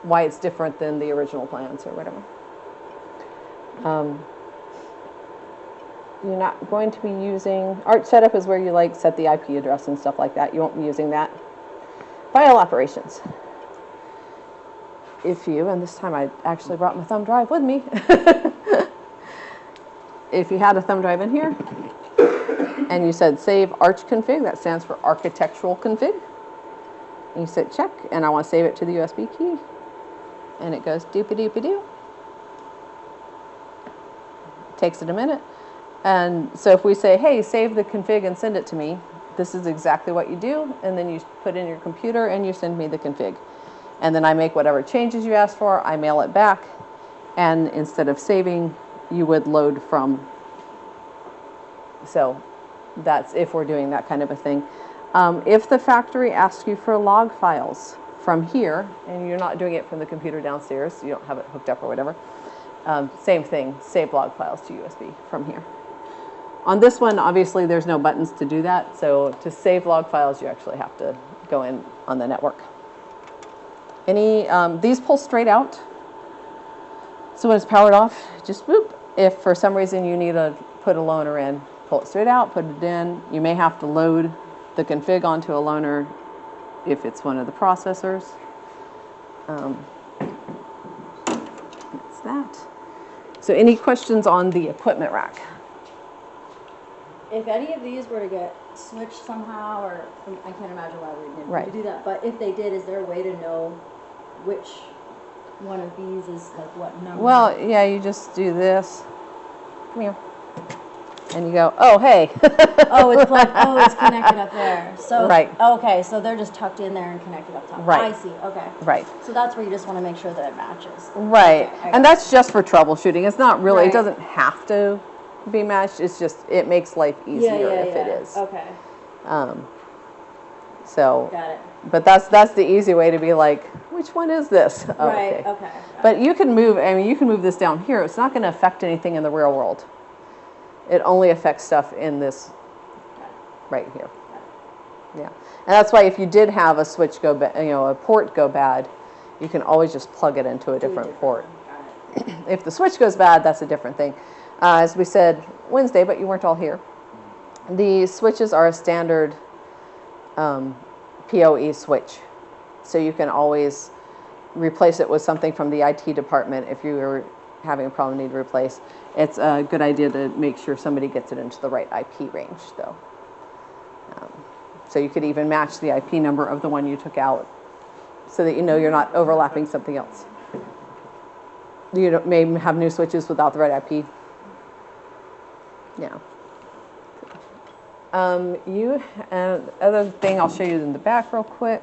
Speaker 1: why it's different than the original plans or whatever. You're not going to be using, art setup is where you like set the IP address and stuff like that. You won't be using that. File operations. If you, and this time I actually brought my thumb drive with me. If you had a thumb drive in here, and you said save arch config, that stands for architectural config. And you said check, and I want to save it to the USB key. And it goes doopy-doopy-doo. Takes it a minute. And so if we say, hey, save the config and send it to me, this is exactly what you do. And then you put in your computer and you send me the config. And then I make whatever changes you asked for, I mail it back. And instead of saving, you would load from. So that's if we're doing that kind of a thing. If the factory asks you for log files from here, and you're not doing it from the computer downstairs, you don't have it hooked up or whatever, same thing, save log files to USB from here. On this one, obviously, there's no buttons to do that. So to save log files, you actually have to go in on the network. These pull straight out. So when it's powered off, just boop. If for some reason you need to put a loaner in, pull it straight out, put it in. You may have to load the config onto a loaner if it's one of the processors. That's that. So any questions on the equipment rack?
Speaker 6: If any of these were to get switched somehow, or I can't imagine why we didn't
Speaker 1: Right.
Speaker 6: do that, but if they did, is there a way to know which one of these is like what number?
Speaker 1: Well, yeah, you just do this. Come here. And you go, oh, hey.
Speaker 6: It's connected up there. So
Speaker 1: Right.
Speaker 6: Okay, so they're just tucked in there and connected up top.
Speaker 1: Right.
Speaker 6: I see. Okay.
Speaker 1: Right.
Speaker 6: So that's where you just want to make sure that it matches.
Speaker 1: Right.
Speaker 6: Okay, I
Speaker 1: And
Speaker 6: got
Speaker 1: that's just for troubleshooting. It's not really, It
Speaker 6: Right.
Speaker 1: doesn't have to be matched. It's just, it makes life easier if it is.
Speaker 6: Okay.
Speaker 1: So,
Speaker 6: Got it.
Speaker 1: but that's the easy way to be like, which one is this? Oh,
Speaker 6: Right. Okay.
Speaker 1: But you can move, you can move this down here. It's not going to affect anything in the real world. It only affects stuff in this right here. Yeah. And that's why if you did have a switch go bad, a port go bad, you can always just plug it into a different port.
Speaker 6: Got it.
Speaker 1: If the switch goes bad, that's a different thing. As we said Wednesday, but you weren't all here. The switches are a standard PoE switch. So you can always replace it with something from the IT department if you were having a problem need to replace. It's a good idea to make sure somebody gets it into the right IP range, though. So you could even match the IP number of the one you took out so that you know you're not overlapping something else. You may have new switches without the right IP. Yeah. Other thing I'll show you in the back real quick.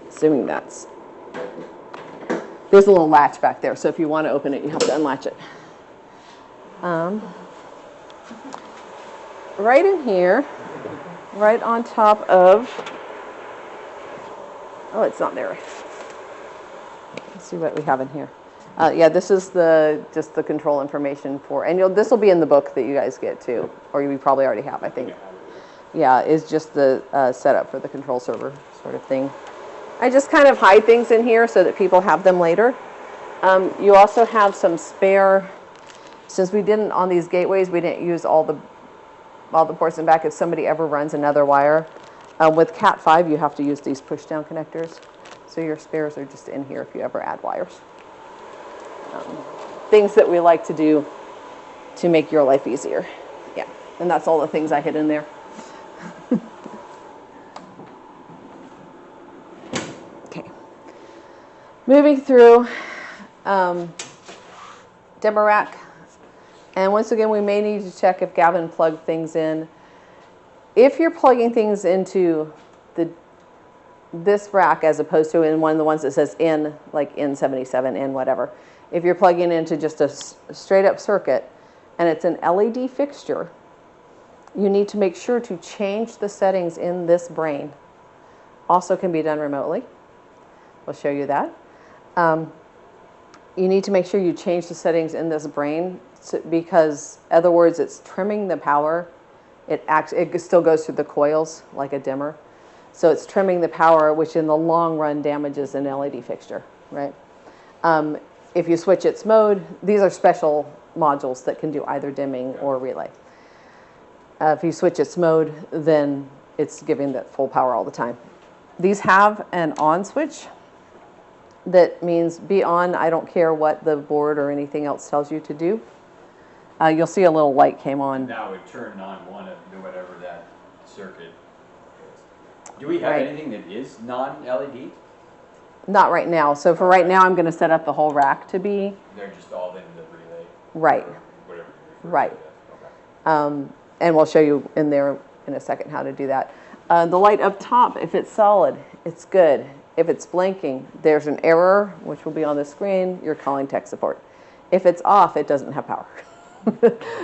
Speaker 1: Assuming there's a little latch back there, so if you want to open it, you have to unlatch it. Right in here, right on top of, oh, it's not there. Let's see what we have in here. Yeah, this is just the control information for, and this will be in the book that you guys get too, or you probably already have, I think. Yeah, it's just the setup for the control server sort of thing. I just kind of hide things in here so that people have them later. You also have some spare, since we didn't, on these gateways, we didn't use all the ports in back. If somebody ever runs another wire, with Cat 5, you have to use these push down connectors. So your spares are just in here if you ever add wires. Things that we like to do to make your life easier. Yeah, and that's all the things I hid in there. Okay. Moving through demo rack. And once again, we may need to check if Gavin plugged things in. If you're plugging things into this rack as opposed to in one of the ones that says in, like N77, in whatever, if you're plugging into just a straight up circuit and it's an LED fixture, you need to make sure to change the settings in this brain. Also can be done remotely. We'll show you that. You need to make sure you change the settings in this brain because, in other words, it's trimming the power. It still goes through the coils like a dimmer. So it's trimming the power, which in the long run damages an LED fixture, right? If you switch its mode, these are special modules that can do either dimming or relay. If you switch its mode, then it's giving that full power all the time. These have an on switch. That means be on, I don't care what the board or anything else tells you to do. You'll see a little light came on.
Speaker 3: Now it turned on one of whatever that circuit is. Do we have
Speaker 1: Right.
Speaker 3: anything that is non-LED?
Speaker 1: Not right now. So for right now, I'm going to set up the whole rack to be.
Speaker 3: They're just all in the relay?
Speaker 1: Right.
Speaker 3: Or whatever you refer
Speaker 1: Right.
Speaker 3: to it as. Okay.
Speaker 1: And we'll show you in there in a second how to do that. The light up top, if it's solid, it's good. If it's blinking, there's an error, which will be on the screen. You're calling tech support. If it's off, it doesn't have power.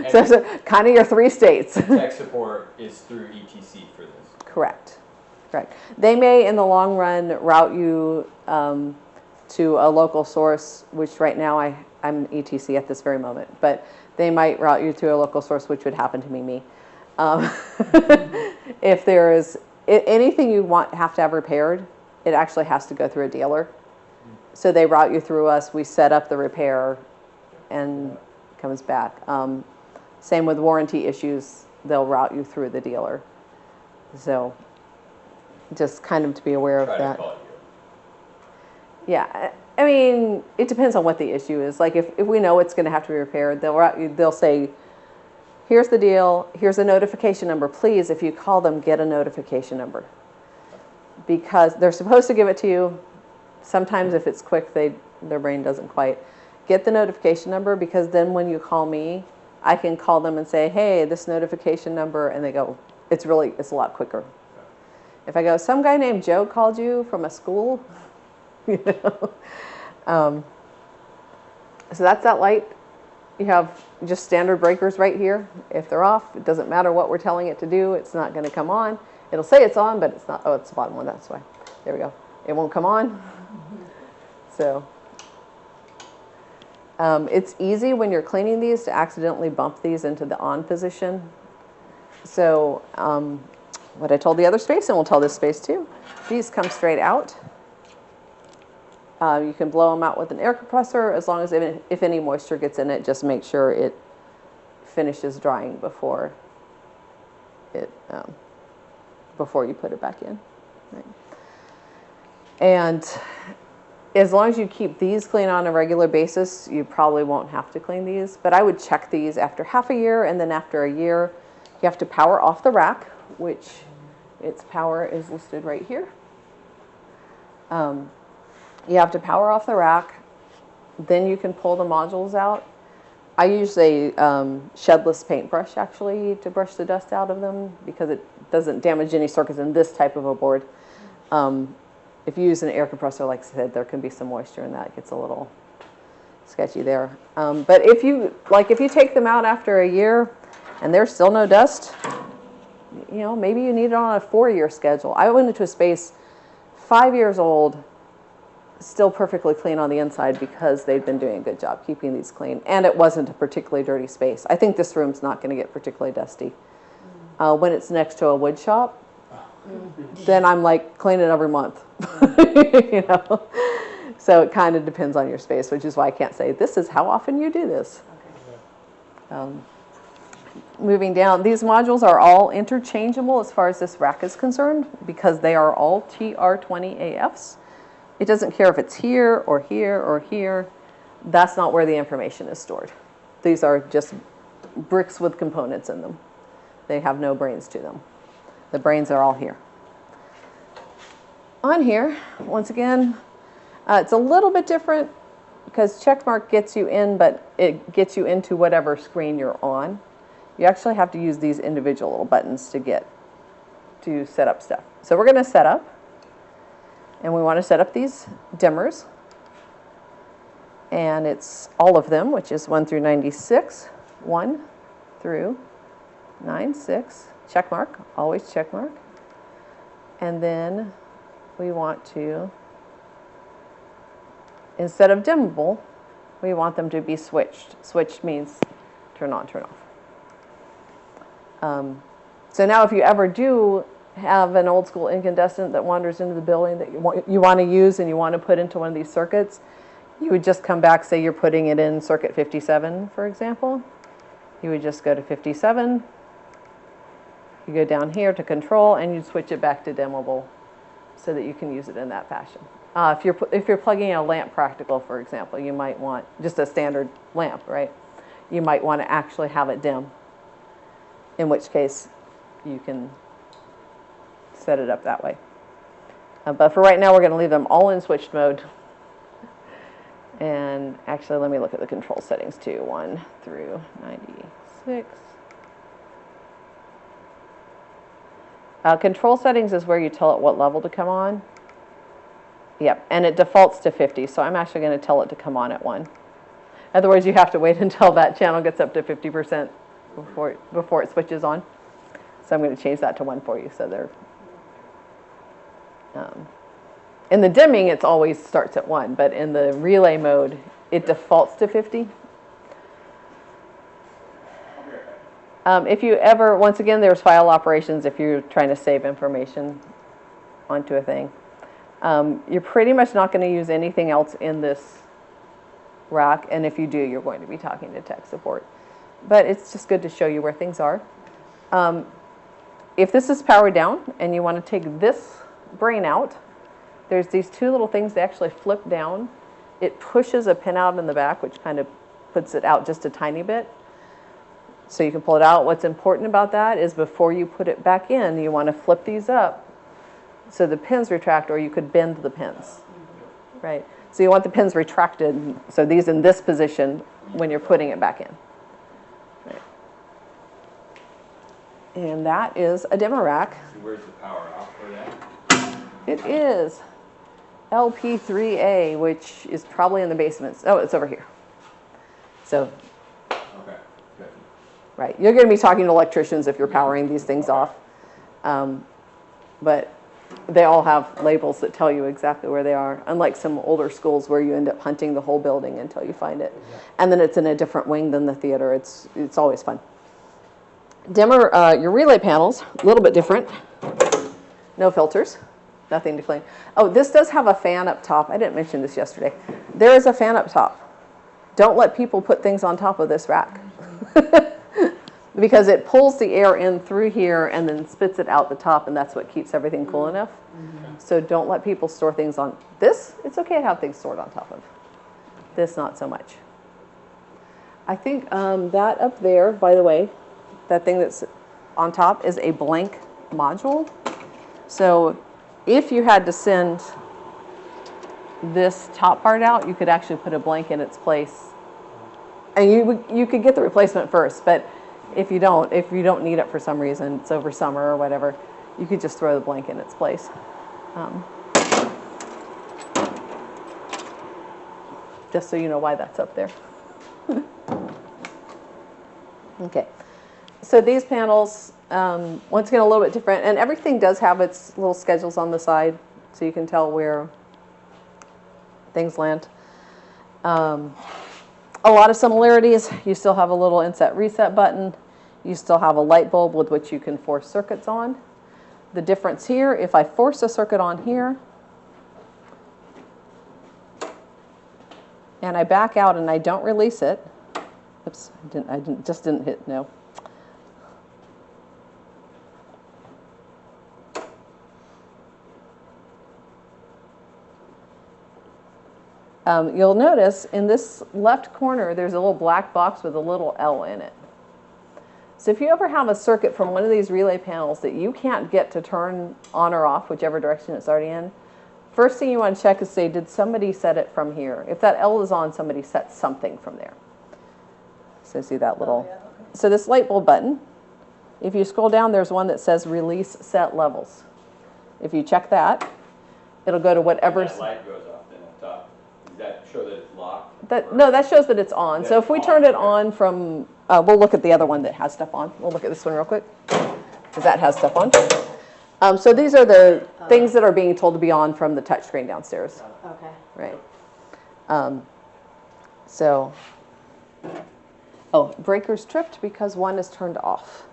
Speaker 1: So kind of your three states.
Speaker 3: Tech support is through ETC for this.
Speaker 1: Correct. Correct. They may, in the long run, route you to a local source, which right now I'm ETC at this very moment, but they might route you to a local source, which would happen to be me. If there is anything you have to have repaired, it actually has to go through a dealer. So they route you through us. We set up the repair, and it comes back. Same with warranty issues. They'll route you through the dealer. So just kind of to be aware of
Speaker 3: Try
Speaker 1: that.
Speaker 3: to call it you.
Speaker 1: Yeah, I mean, it depends on what the issue is. Like if we know it's going to have to be repaired, they'll say, here's the deal, here's a notification number. Please, if you call them, get a notification number. Because they're supposed to give it to you. Sometimes if it's quick, their brain doesn't quite. Get the notification number, because then when you call me, I can call them and say, hey, this notification number, and they go, it's a lot quicker. If I go, some guy named Joe called you from a school, you know. So that's that light. You have just standard breakers right here. If they're off, it doesn't matter what we're telling it to do. It's not going to come on. It'll say it's on, but it's not. Oh, it's the bottom one. That's why. There we go. It won't come on. So it's easy when you're cleaning these to accidentally bump these into the on position. So what I told the other space, and we'll tell this space too, these come straight out. You can blow them out with an air compressor, as long as if any moisture gets in it, just make sure it finishes drying before you put it back in. Right. And as long as you keep these clean on a regular basis, you probably won't have to clean these. But I would check these after half a year, and then after a year, you have to power off the rack, which its power is listed right here. You have to power off the rack, then you can pull the modules out. I use a shedless paintbrush actually to brush the dust out of them, because it doesn't damage any circuits in this type of a board. If you use an air compressor, like I said, there can be some moisture in that. It gets a little sketchy there. But if you take them out after a year and there's still no dust, you know, maybe you need it on a 4-year schedule. I went into a space 5 years old, still perfectly clean on the inside, because they'd been doing a good job keeping these clean. And it wasn't a particularly dirty space. I think this room's not going to get particularly dusty. When it's next to a wood shop, then I'm like, clean it every month. You know? So it kind of depends on your space, which is why I can't say, this is how often you do this. Moving down, these modules are all interchangeable as far as this rack is concerned, because they are all TR20AFs. It doesn't care if it's here or here or here. That's not where the information is stored. These are just bricks with components in them. They have no brains to them. The brains are all here. On here, once again, it's a little bit different, because checkmark gets you in, but it gets you into whatever screen you're on. You actually have to use these individual little buttons to set up stuff. So we're going to set up. And we want to set up these dimmers. And it's all of them, which is 1 through 96. 1 through 9, 6, check mark, always check mark. And then we want to, instead of dimmable, we want them to be switched. Switched means turn on, turn off. So now if you ever do have an old school incandescent that wanders into the building that you want to use and you want to put into one of these circuits, you would just come back, say you're putting it in circuit 57, for example. You would just go to 57. You go down here to control, and you'd switch it back to dimmable so that you can use it in that fashion. If you're plugging in a lamp practical, for example, you might want just a standard lamp, right? You might want to actually have it dim, in which case you can set it up that way. But for right now, we're going to leave them all in switched mode. And actually, let me look at the control settings too. 1 through 96. Control settings is where you tell it what level to come on. Yep, and it defaults to 50, so I'm actually going to tell it to come on at 1. Otherwise, you have to wait until that channel gets up to 50% before it switches on. So I'm going to change that to 1 for you. So they're in the dimming, it always starts at 1, but in the relay mode, it defaults to 50. If you ever, once again, there's file operations if you're trying to save information onto a thing. You're pretty much not going to use anything else in this rack, and if you do, you're going to be talking to tech support. But it's just good to show you where things are. If this is powered down and you want to take this brain out, there's these 2 little things that actually flip down. It pushes a pin out in the back, which kind of puts it out just a tiny bit. So you can pull it out. What's important about that is before you put it back in, you want to flip these up so the pins retract, or you could bend the pins, right? So you want the pins retracted, so these in this position when you're putting it back in. Right. And that is a dimmer rack.
Speaker 3: So where's the power off for that?
Speaker 1: It is LP3A, which is probably in the basement. Oh, it's over here. So,
Speaker 3: Okay, good.
Speaker 1: right, you're going to be talking to electricians if you're powering these things off. But they all have labels that tell you exactly where they are, unlike some older schools where you end up hunting the whole building until you find it. And then it's in a different wing than the theater. It's always fun. Dimmer, your relay panels, a little bit different. No filters, nothing to clean. Oh, this does have a fan up top. I didn't mention this yesterday. There is a fan up top. Don't let people put things on top of this rack. Because it pulls the air in through here and then spits it out the top, and that's what keeps everything cool enough. So don't let people store things on this. It's okay to have things stored on top of. This, not so much. I think that up there, by the way, that thing that's on top is a blank module. So if you had to send this top part out, you could actually put a blank in its place. And you could get the replacement first, but if you don't need it for some reason, it's over summer or whatever, you could just throw the blank in its place. Just so you know why that's up there. Okay, so these panels, once again, a little bit different, and everything does have its little schedules on the side, so you can tell where things land. A lot of similarities. You still have a little inset reset button. You still have a light bulb with which you can force circuits on. The difference here, if I force a circuit on here, and I back out and I don't release it, oops, I just didn't hit no. You'll notice in this left corner, there's a little black box with a little L in it. So if you ever have a circuit from one of these relay panels that you can't get to turn on or off, whichever direction it's already in, first thing you want to check is say, did somebody set it from here? If that L is on, somebody set something from there. So see that little, so this light bulb button, if you scroll down, there's one that says release set levels. If you check that, it'll go to whatever.
Speaker 3: That light goes off then on top. Does that show that it's locked?
Speaker 1: No, that shows that it's on.
Speaker 3: That
Speaker 1: So if we
Speaker 3: it's
Speaker 1: turned
Speaker 3: on,
Speaker 1: it on from we'll look at the other one that has stuff on. We'll look at this one real quick, because that has stuff on. So these are the things that are being told to be on from the touchscreen downstairs.
Speaker 6: Okay.
Speaker 1: Right. So, breaker's tripped because one is turned off.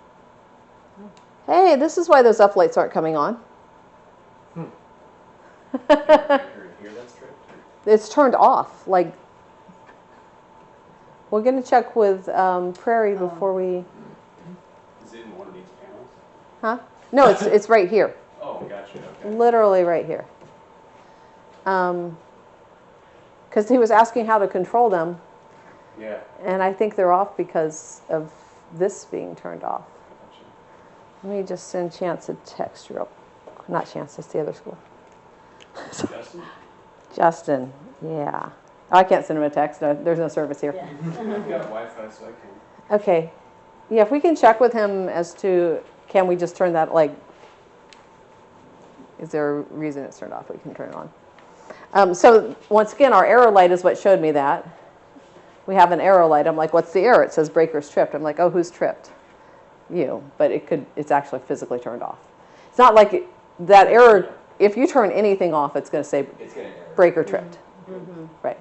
Speaker 1: Hey, this is why those up lights aren't coming on.
Speaker 4: Here, that's tripped.
Speaker 1: It's turned off. Like, we're going to check with Prairie before we.
Speaker 5: Is it in one of these panels?
Speaker 1: Huh? No, it's right here.
Speaker 5: Oh, gotcha. Okay.
Speaker 1: Literally right here. Because he was asking how to control them,
Speaker 5: Yeah.
Speaker 1: and I think they're off because of this being turned off.
Speaker 5: Gotcha.
Speaker 1: Let me just send Chance a text real. Not Chance, it's the other school.
Speaker 5: Justin?
Speaker 1: Justin, yeah. Oh, I can't send him a text. No, there's no service here.
Speaker 6: Yeah.
Speaker 5: I've got Wi-Fi, so I can.
Speaker 1: Okay. Yeah, if we can check with him as to, can we just turn that, like, is there a reason it's turned off? We can turn it on. So once again, our arrow light is what showed me that. We have an arrow light. I'm like, what's the error? It says breaker's tripped. I'm like, oh, who's tripped? You. But it's actually physically turned off. It's not like that error, if you turn anything off, it's going to say breaker tripped.
Speaker 6: Mm-hmm.
Speaker 1: Right.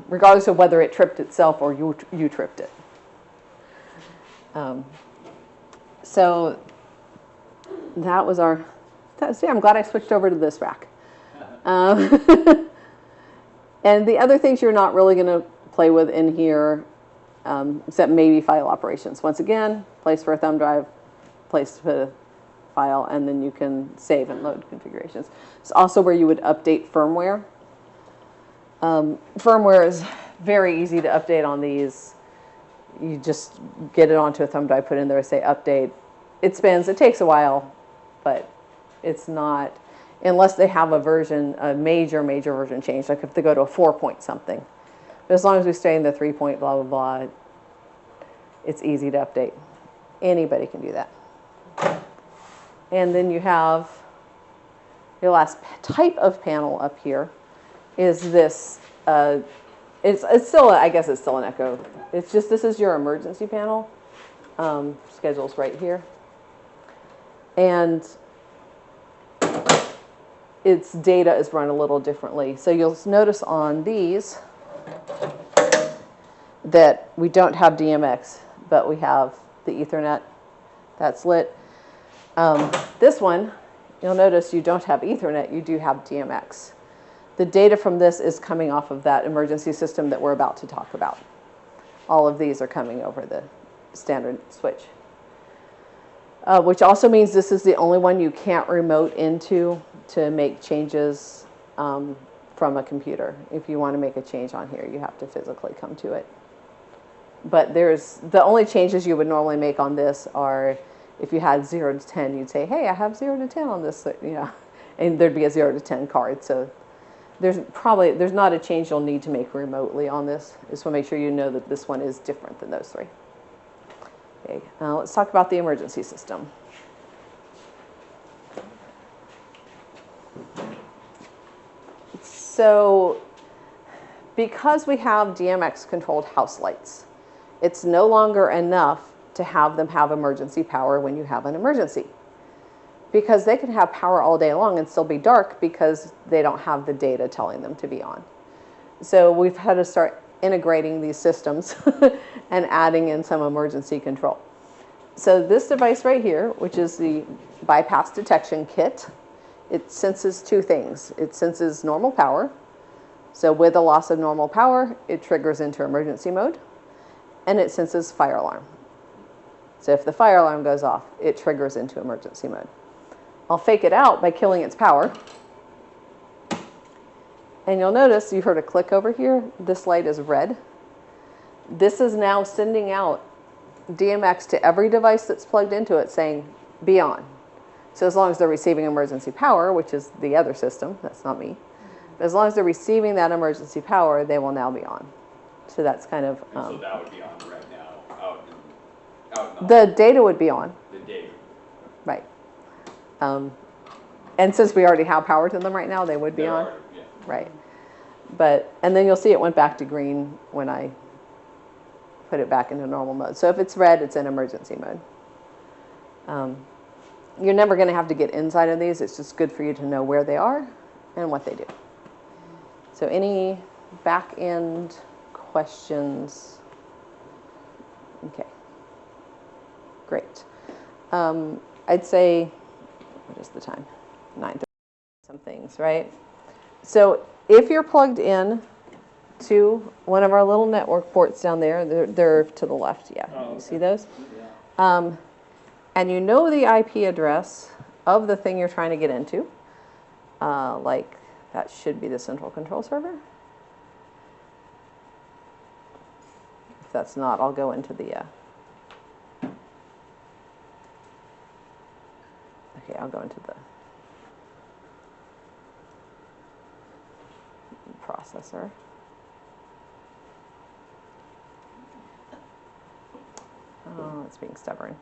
Speaker 1: Regardless of whether it tripped itself or you tripped it. So that was our, see, I'm glad I switched over to this rack. And the other things you're not really going to play with in here, except maybe file operations. Once again, place for a thumb drive, place for a file, and then you can save and load configurations. It's also where you would update firmware. Firmware is very easy to update on these. You just get it onto a thumb drive, put in there, say update. It spins. It takes a while, but it's not, unless they have a version, a major version change, like if they go to a 4 point something. But as long as we stay in the 3 point blah, blah, blah, it's easy to update. Anybody can do that. And then you have your last type of panel up here is this, it's still, I guess it's still an Echo. It's just, this is your emergency panel. Schedule's right here. And its data is run a little differently. So you'll notice on these that we don't have DMX, but we have the Ethernet that's lit. This one, you'll notice you don't have Ethernet, you do have DMX. The data from this is coming off of that emergency system that we're about to talk about. All of these are coming over the standard switch. Which also means this is the only one you can't remote into to make changes from a computer. If you want to make a change on here, you have to physically come to it. But the only changes you would normally make on this are if you had 0 to 10, you'd say, hey, I have 0 to 10 on this, and there'd be a 0 to 10 card. So there's not a change you'll need to make remotely on this. Just want to make sure you know that this one is different than those three. Okay, let's talk about the emergency system. So because we have DMX controlled house lights, it's no longer enough to have them have emergency power when you have an emergency. Because they can have power all day long and still be dark because they don't have the data telling them to be on. So we've had to start integrating these systems and adding in some emergency control. So this device right here, which is the bypass detection kit, it senses two things. It senses normal power. So with a loss of normal power, it triggers into emergency mode. And it senses fire alarm. So if the fire alarm goes off, it triggers into emergency mode. I'll fake it out by killing its power. And you'll notice, you heard a click over here. This light is red. This is now sending out DMX to every device that's plugged into it saying, be on. So as long as they're receiving emergency power, which is the other system, that's not me. But as long as they're receiving that emergency power, they will now be on. So that's kind of...
Speaker 3: And so that would be on right now, out in
Speaker 1: the data would be on.
Speaker 3: the data.
Speaker 1: Right. And since we already have power to them right now, they would be on.
Speaker 3: Yeah.
Speaker 1: Right. And then you'll see it went back to green when I put it back into normal mode. So if it's red, it's in emergency mode. You're never going to have to get inside of these. It's just good for you to know where they are and what they do. So any back end questions? Okay, great. I'd say, what is the time? 9:30. Some things, right? So if you're plugged in to one of our little network ports down there, they're to the left, yeah. You see those? And you know the IP address of the thing you're trying to get into, like that should be the central control server. If that's not, I'll go into the, okay, I'll go into the processor. Oh, it's being stubborn.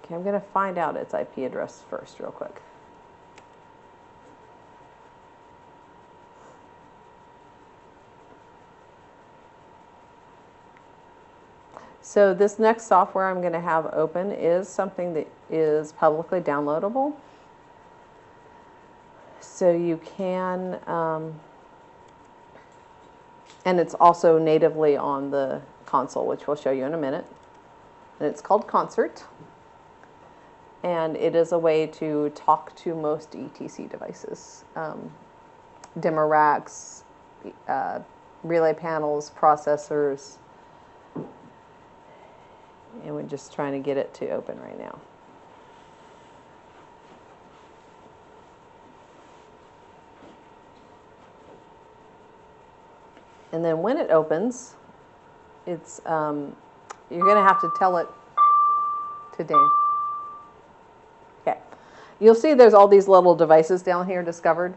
Speaker 1: Okay, I'm going to find out its IP address first real quick. So this next software I'm going to have open is something that is publicly downloadable. So you can, and it's also natively on the console, which we'll show you in a minute. And it's called Concert. And it is a way to talk to most ETC devices. Dimmer racks, relay panels, processors. And we're just trying to get it to open right now. And then when it opens, it's you're going to have to tell it to ding. Okay. You'll see there's all these little devices down here discovered.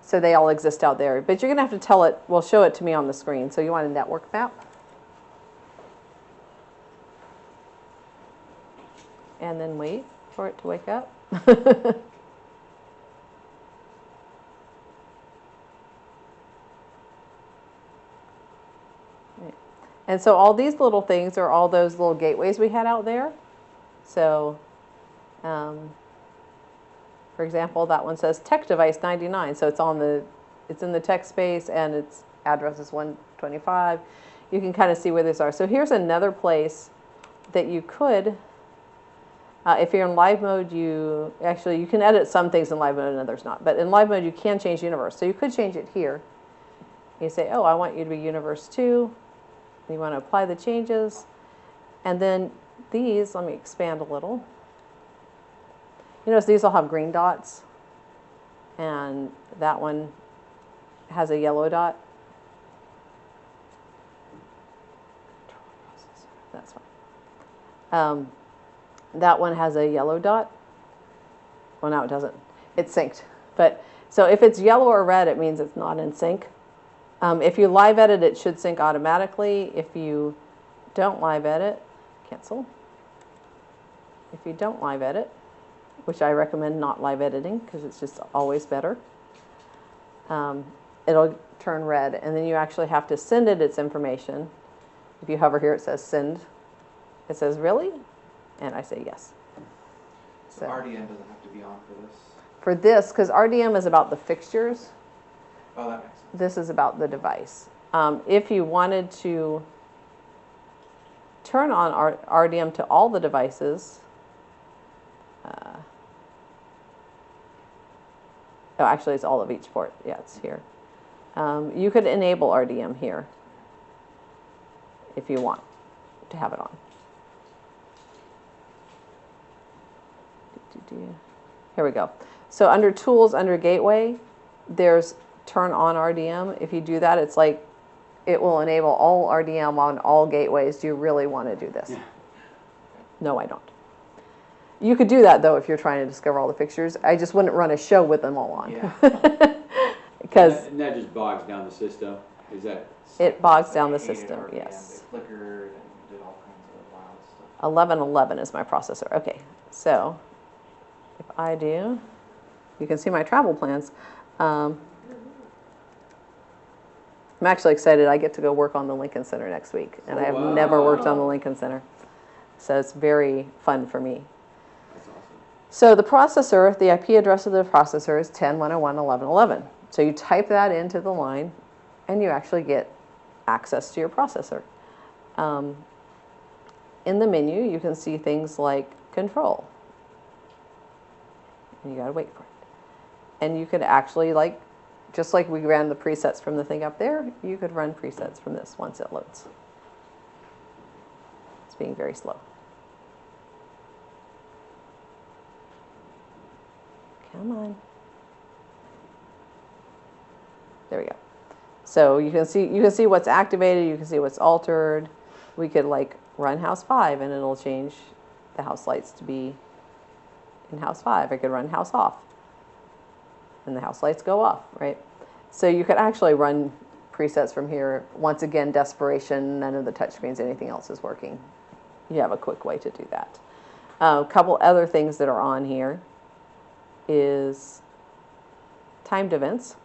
Speaker 1: So they all exist out there. But you're going to have to tell it, well, show it to me on the screen. So you want a network map. And then wait for it to wake up. And so all these little things are all those little gateways we had out there. So, for example, that one says tech device 99. So it's in the tech space and its address is 125. You can kind of see where these are. So here's another place that you could, if you're in live mode, you can edit some things in live mode and others not. But in live mode, you can change universe. So you could change it here. You say, oh, I want you to be universe 2. You want to apply the changes. And then these, let me expand a little. You notice these all have green dots. And that one has a yellow dot. That's fine. That one has a yellow dot. Well, no, it doesn't. It's synced. But so if it's yellow or red, it means it's not in sync. If you live edit, it should sync automatically. If you don't live edit, cancel. If you don't live edit, which I recommend not live editing because it's just always better, it'll turn red. And then you actually have to send it its information. If you hover here, it says send. It says, really? And I say yes.
Speaker 4: So RDM doesn't have to be on for this?
Speaker 1: For this, because RDM is about the fixtures.
Speaker 4: Oh, that makes sense.
Speaker 1: This is about the device. If you wanted to turn on RDM to all the devices, oh, actually it's all of each port. Yeah, it's here. You could enable RDM here if you want to have it on. Here we go. So under Tools, under Gateway, there's Turn on RDM. If you do that, it's like it will enable all RDM on all gateways. Do you really want to do this? Yeah. No, I don't. You could do that, though, if you're trying to discover all the fixtures. I just wouldn't run a show with them all on. Yeah. Because
Speaker 3: and that just bogs down the system. Is that?
Speaker 1: It bogs down the system,
Speaker 4: RDM,
Speaker 1: yes.
Speaker 4: It flickered and did all kinds of wild stuff.
Speaker 1: 1111 is my processor. Okay, so if I do, you can see my travel plans. I'm actually excited. I get to go work on the Lincoln Center next week, and I have never worked on the Lincoln Center. So it's very fun for me.
Speaker 3: That's awesome.
Speaker 1: So the processor, the IP address of the processor is 10.101.11.11. So you type that into the line, and you actually get access to your processor. In the menu, you can see things like control. And you gotta wait for it. And you could actually, like, just like we ran the presets from the thing up there, you could run presets from this once it loads. It's being very slow. Come on. There we go. So you can see what's activated, you can see what's altered. We could like run house 5 and it'll change the house lights to be in house 5. I could run house off and the house lights go off, right? So you could actually run presets from here. Once again, desperation, none of the touchscreens, anything else is working. You have a quick way to do that. A couple other things that are on here is timed events.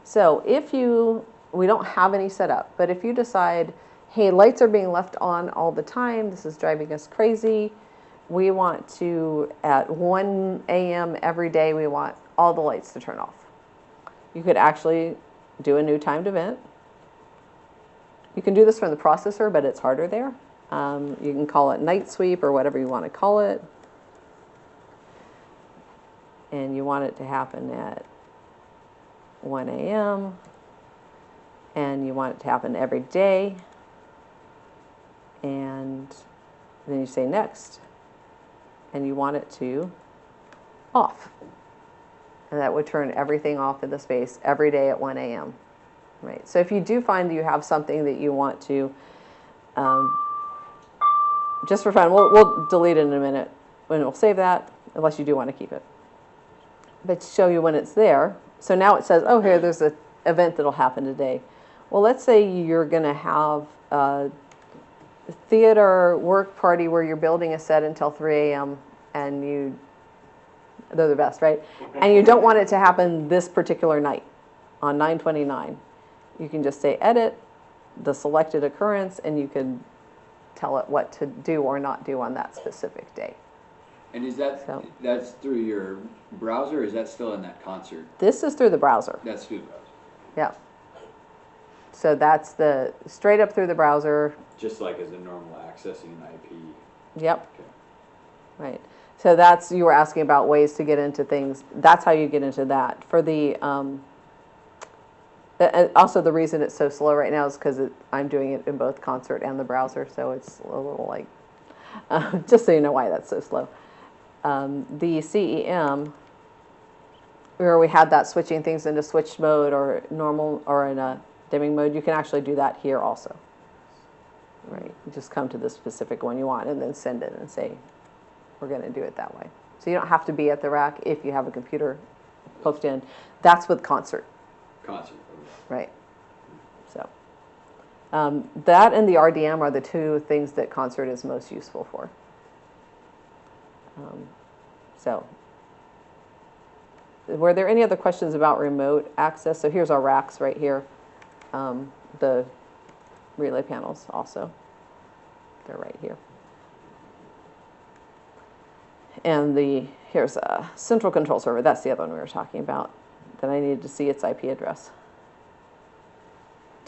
Speaker 1: So if we don't have any set up, but if you decide, hey, lights are being left on all the time, this is driving us crazy, we want to, at 1 a.m. every day, we want all the lights to turn off. You could actually do a new timed event. You can do this from the processor, but it's harder there. You can call it night sweep or whatever you want to call it. And you want it to happen at 1 a.m. and you want it to happen every day. And then you say next. And you want it to off. And that would turn everything off in the space every day at 1 a.m. Right. So if you do find that you have something that you want to, just for fun, we'll delete it in a minute and we'll save that, unless you do want to keep it. But to show you when it's there. So now it says, oh, here, there's an event that'll happen today. Well, let's say you're going to have a theater work party where you're building a set until 3 a.m. and they're the best, right? And you don't want it to happen this particular night on 9/29. You can just say edit the selected occurrence and you can tell it what to do or not do on that specific day.
Speaker 3: And is that, that's through your browser, or is that still in that concert?
Speaker 1: This is through the browser.
Speaker 3: That's through the browser.
Speaker 1: Yeah. So that's the straight up through the browser.
Speaker 3: Just like as a normal accessing an IP.
Speaker 1: Yep.
Speaker 3: Okay.
Speaker 1: Right. So that's, you were asking about ways to get into things. That's how you get into that. For the, also the reason it's so slow right now is because I'm doing it in both concert and the browser. So it's a little like, just so you know why that's so slow. The CEM, where we had that switching things into switched mode or normal or in a dimming mode, you can actually do that here also. Right, you just come to the specific one you want and then send it and say, we're going to do it that way. So you don't have to be at the rack if you have a computer hooked in. That's with concert.
Speaker 3: Concert.
Speaker 1: Right. So that and the RDM are the two things that concert is most useful for. So were there any other questions about remote access? So here's our racks right here. The relay panels also. They're right here. And here's a central control server. That's the other one we were talking about that I needed to see its IP address.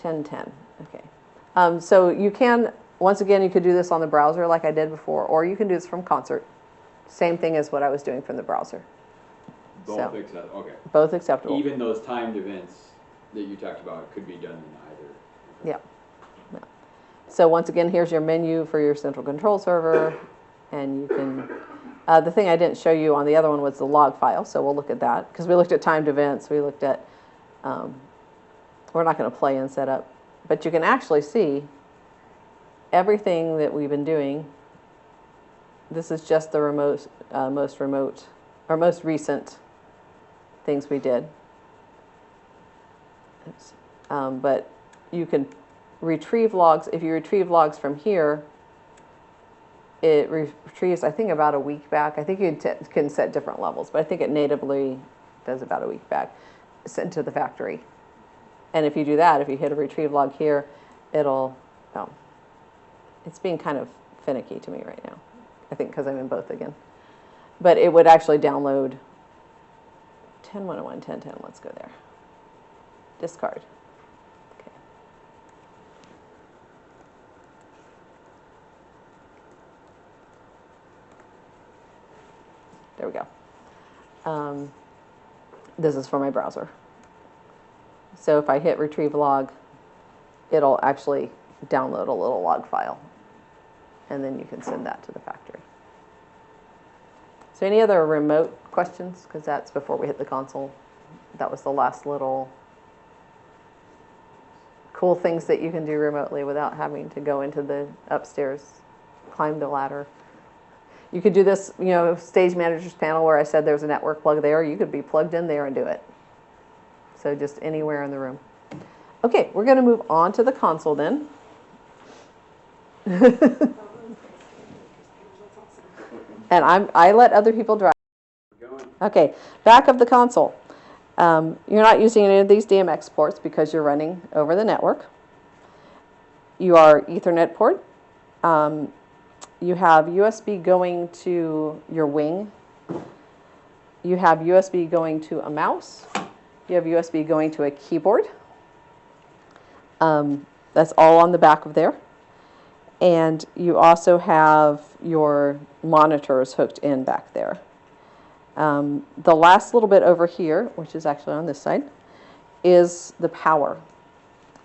Speaker 1: 1010. Okay. So you can, once again, you could do this on the browser like I did before, or you can do this from concert. Same thing as what I was doing from the browser.
Speaker 3: Both acceptable. Okay.
Speaker 1: Both acceptable.
Speaker 3: Even those timed events that you talked about could be done in either.
Speaker 1: Yeah. Yeah. So once again, here's your menu for your central control server, and you can. The thing I didn't show you on the other one was the log file, so we'll look at that because we looked at timed events. We looked at. We're not going to play and set up, but you can actually see everything that we've been doing. This is just the most recent things we did. But you can retrieve logs. If you retrieve logs from here, it retrieves, I think, about a week back. I think you can set different levels, but I think it natively does about a week back, sent to the factory. And if you do that, if you hit a retrieve log here, it'll, oh, it's being kind of finicky to me right now. I think because I'm in both again. But it would actually download 10.101, 10.10. Let's go there. Discard. Okay. There we go. This is for my browser. So if I hit retrieve log, it'll actually download a little log file. And then you can send that to the factory. So any other remote questions? Because that's before we hit the console. That was the last little cool things that you can do remotely without having to go into the upstairs, climb the ladder. You could do this, you know, stage manager's panel where I said there's a network plug there. You could be plugged in there and do it. So just anywhere in the room. Okay, we're going to move on to the console then. And I let other people drive. Okay, back of the console. You're not using any of these DMX ports because you're running over the network. You are Ethernet port. You have USB going to your wing. You have USB going to a mouse. You have USB going to a keyboard. That's all on the back of there. And you also have your monitors hooked in back there. The last little bit over here, which is actually on this side, is the power.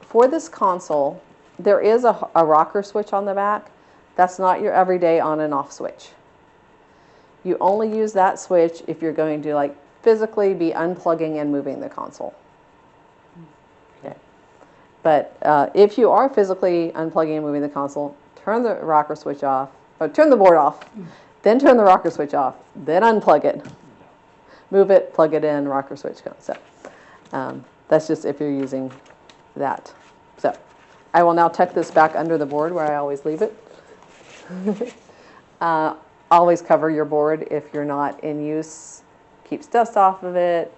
Speaker 1: For this console, there is a rocker switch on the back. That's not your everyday on and off switch. You only use that switch if you're going to like physically be unplugging and moving the console. Okay. But if you are physically unplugging and moving the console, turn the rocker switch off, or turn the board off, then turn the rocker switch off, then unplug it. Move it, plug it in, rocker switch goes. So that's just if you're using that. So I will now tuck this back under the board where I always leave it. Always cover your board if you're not in use. Keeps dust off of it.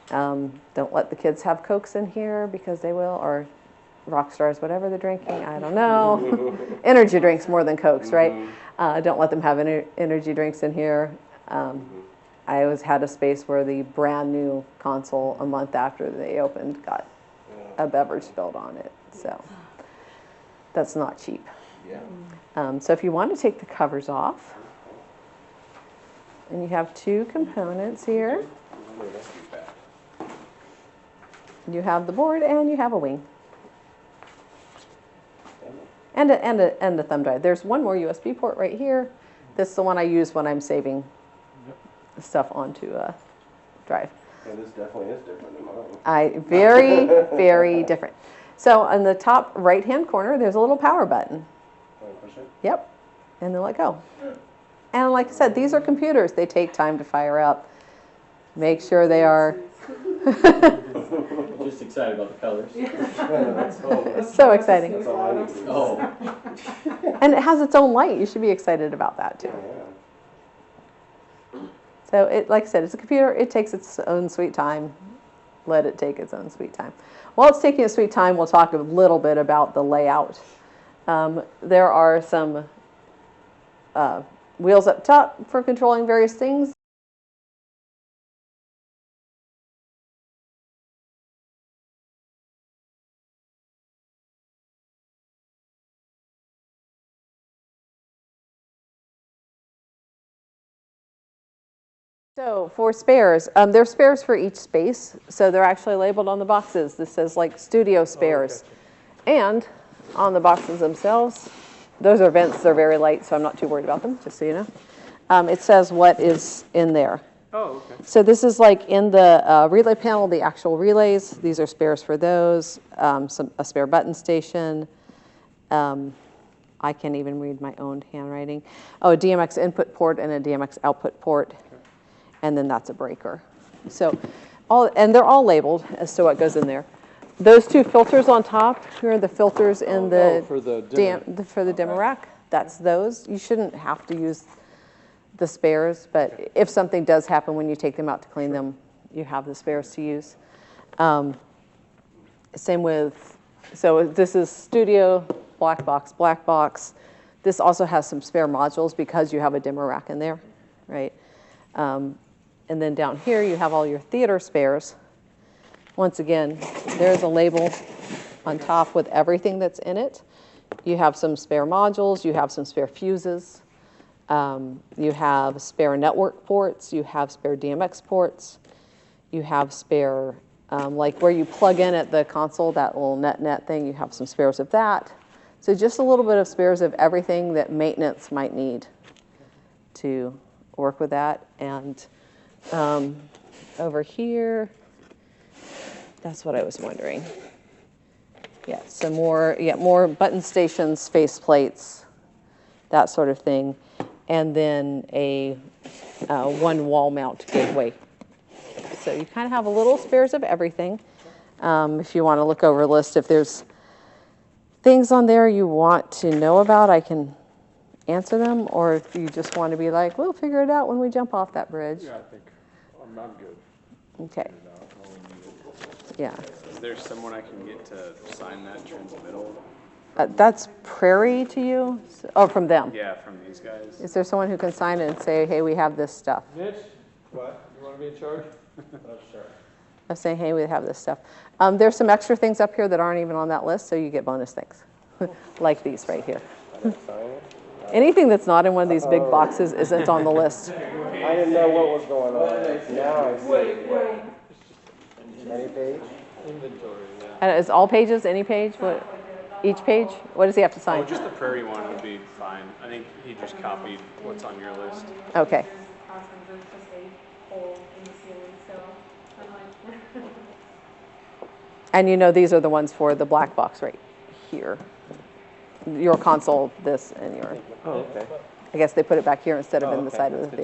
Speaker 1: Don't let the kids have Cokes in here because they will, or rock stars, whatever they're drinking. I don't know. Energy drinks more than Cokes, right? Don't let them have energy drinks in here. I always had a space where the brand new console, a month after they opened, got a beverage spilled on it. So that's not cheap. Yeah. So if you want to take the covers off, and you have two components here. You have the board and you have a wing. And a thumb drive. There's one more USB port right here. This is the one I use when I'm saving stuff onto a drive.
Speaker 5: Yeah, this definitely is different than mine.
Speaker 1: Very, very different. So on the top right-hand corner, there's a little power button.
Speaker 5: Push it?
Speaker 1: Yep. And then let go. And like I said, these are computers. They take time to fire up. Make sure they are.
Speaker 3: Just excited about the colors.
Speaker 1: It's so exciting.
Speaker 5: That's all I need to do.
Speaker 3: Oh.
Speaker 1: And it has its own light. You should be excited about that too.
Speaker 5: Yeah.
Speaker 1: So it, like I said, it's a computer. It takes its own sweet time. Let it take its own sweet time. While it's taking its sweet time, we'll talk a little bit about the layout. There are some wheels up top for controlling various things. So for spares, there's spares for each space. So they're actually labeled on the boxes. This says like studio spares. And on the boxes themselves, those are vents. They're very light, so I'm not too worried about them, just so you know. It says what is in there.
Speaker 5: Oh, okay.
Speaker 1: So this is like in the relay panel, the actual relays. These are spares for those. A spare button station. I can't even read my own handwriting. Oh, a DMX input port and a DMX output port. And then that's a breaker. So they're all labeled as to what goes in there. Those two filters on top, here are the filters in
Speaker 3: for the dimmer.
Speaker 1: for the dimmer rack. That's those. You shouldn't have to use the spares, but if something does happen when you take them out to clean them, you have the spares to use. Same with, so this is studio, black box, black box. This also has some spare modules because you have a dimmer rack in there, right? And then down here you have all your theater spares. Once again, there's a label on top with everything that's in it. You have some spare modules, you have some spare fuses, you have spare network ports, you have spare DMX ports, you have spare, like where you plug in at the console, that little net thing, you have some spares of that. So just a little bit of spares of everything that maintenance might need to work with that. And over here, that's what I was wondering. Yeah, some more, more button stations, face plates, that sort of thing. And then a one wall mount gateway. So you kind of have a little spares of everything. If you want to look over a list, if there's things on there you want to know about, I can answer them. Or if you just want to be like, we'll figure it out when we jump off that bridge.
Speaker 5: Yeah, I think I'm good.
Speaker 1: Okay. Yeah.
Speaker 7: Is there someone I can get to sign that transmittal?
Speaker 1: That's Prairie to you? Oh, from them.
Speaker 7: Yeah, from these guys.
Speaker 1: Is there someone who can sign it and say, hey, we have this stuff?
Speaker 5: Mitch? What? You want to be in charge? Sure.
Speaker 1: Of saying, hey, we have this stuff. There's some extra things up here that aren't even on that list, so you get bonus things, like these right here. Anything that's not in one of these big boxes isn't on the list.
Speaker 5: I didn't know what was going on. Now I see. Any page? Inventory, yeah.
Speaker 1: And is all pages, any page? What? Each page? What does he have to sign?
Speaker 7: Oh, just the Prairie one would be fine. I think he just copied what's on your list.
Speaker 1: Okay.
Speaker 2: Awesome, there's just a hole in the ceiling, so I'm like.
Speaker 1: And you know these are the ones for the black box right here. Your console, this, and your.
Speaker 5: Oh, okay.
Speaker 1: I guess they put it back here instead of in the side of the theater.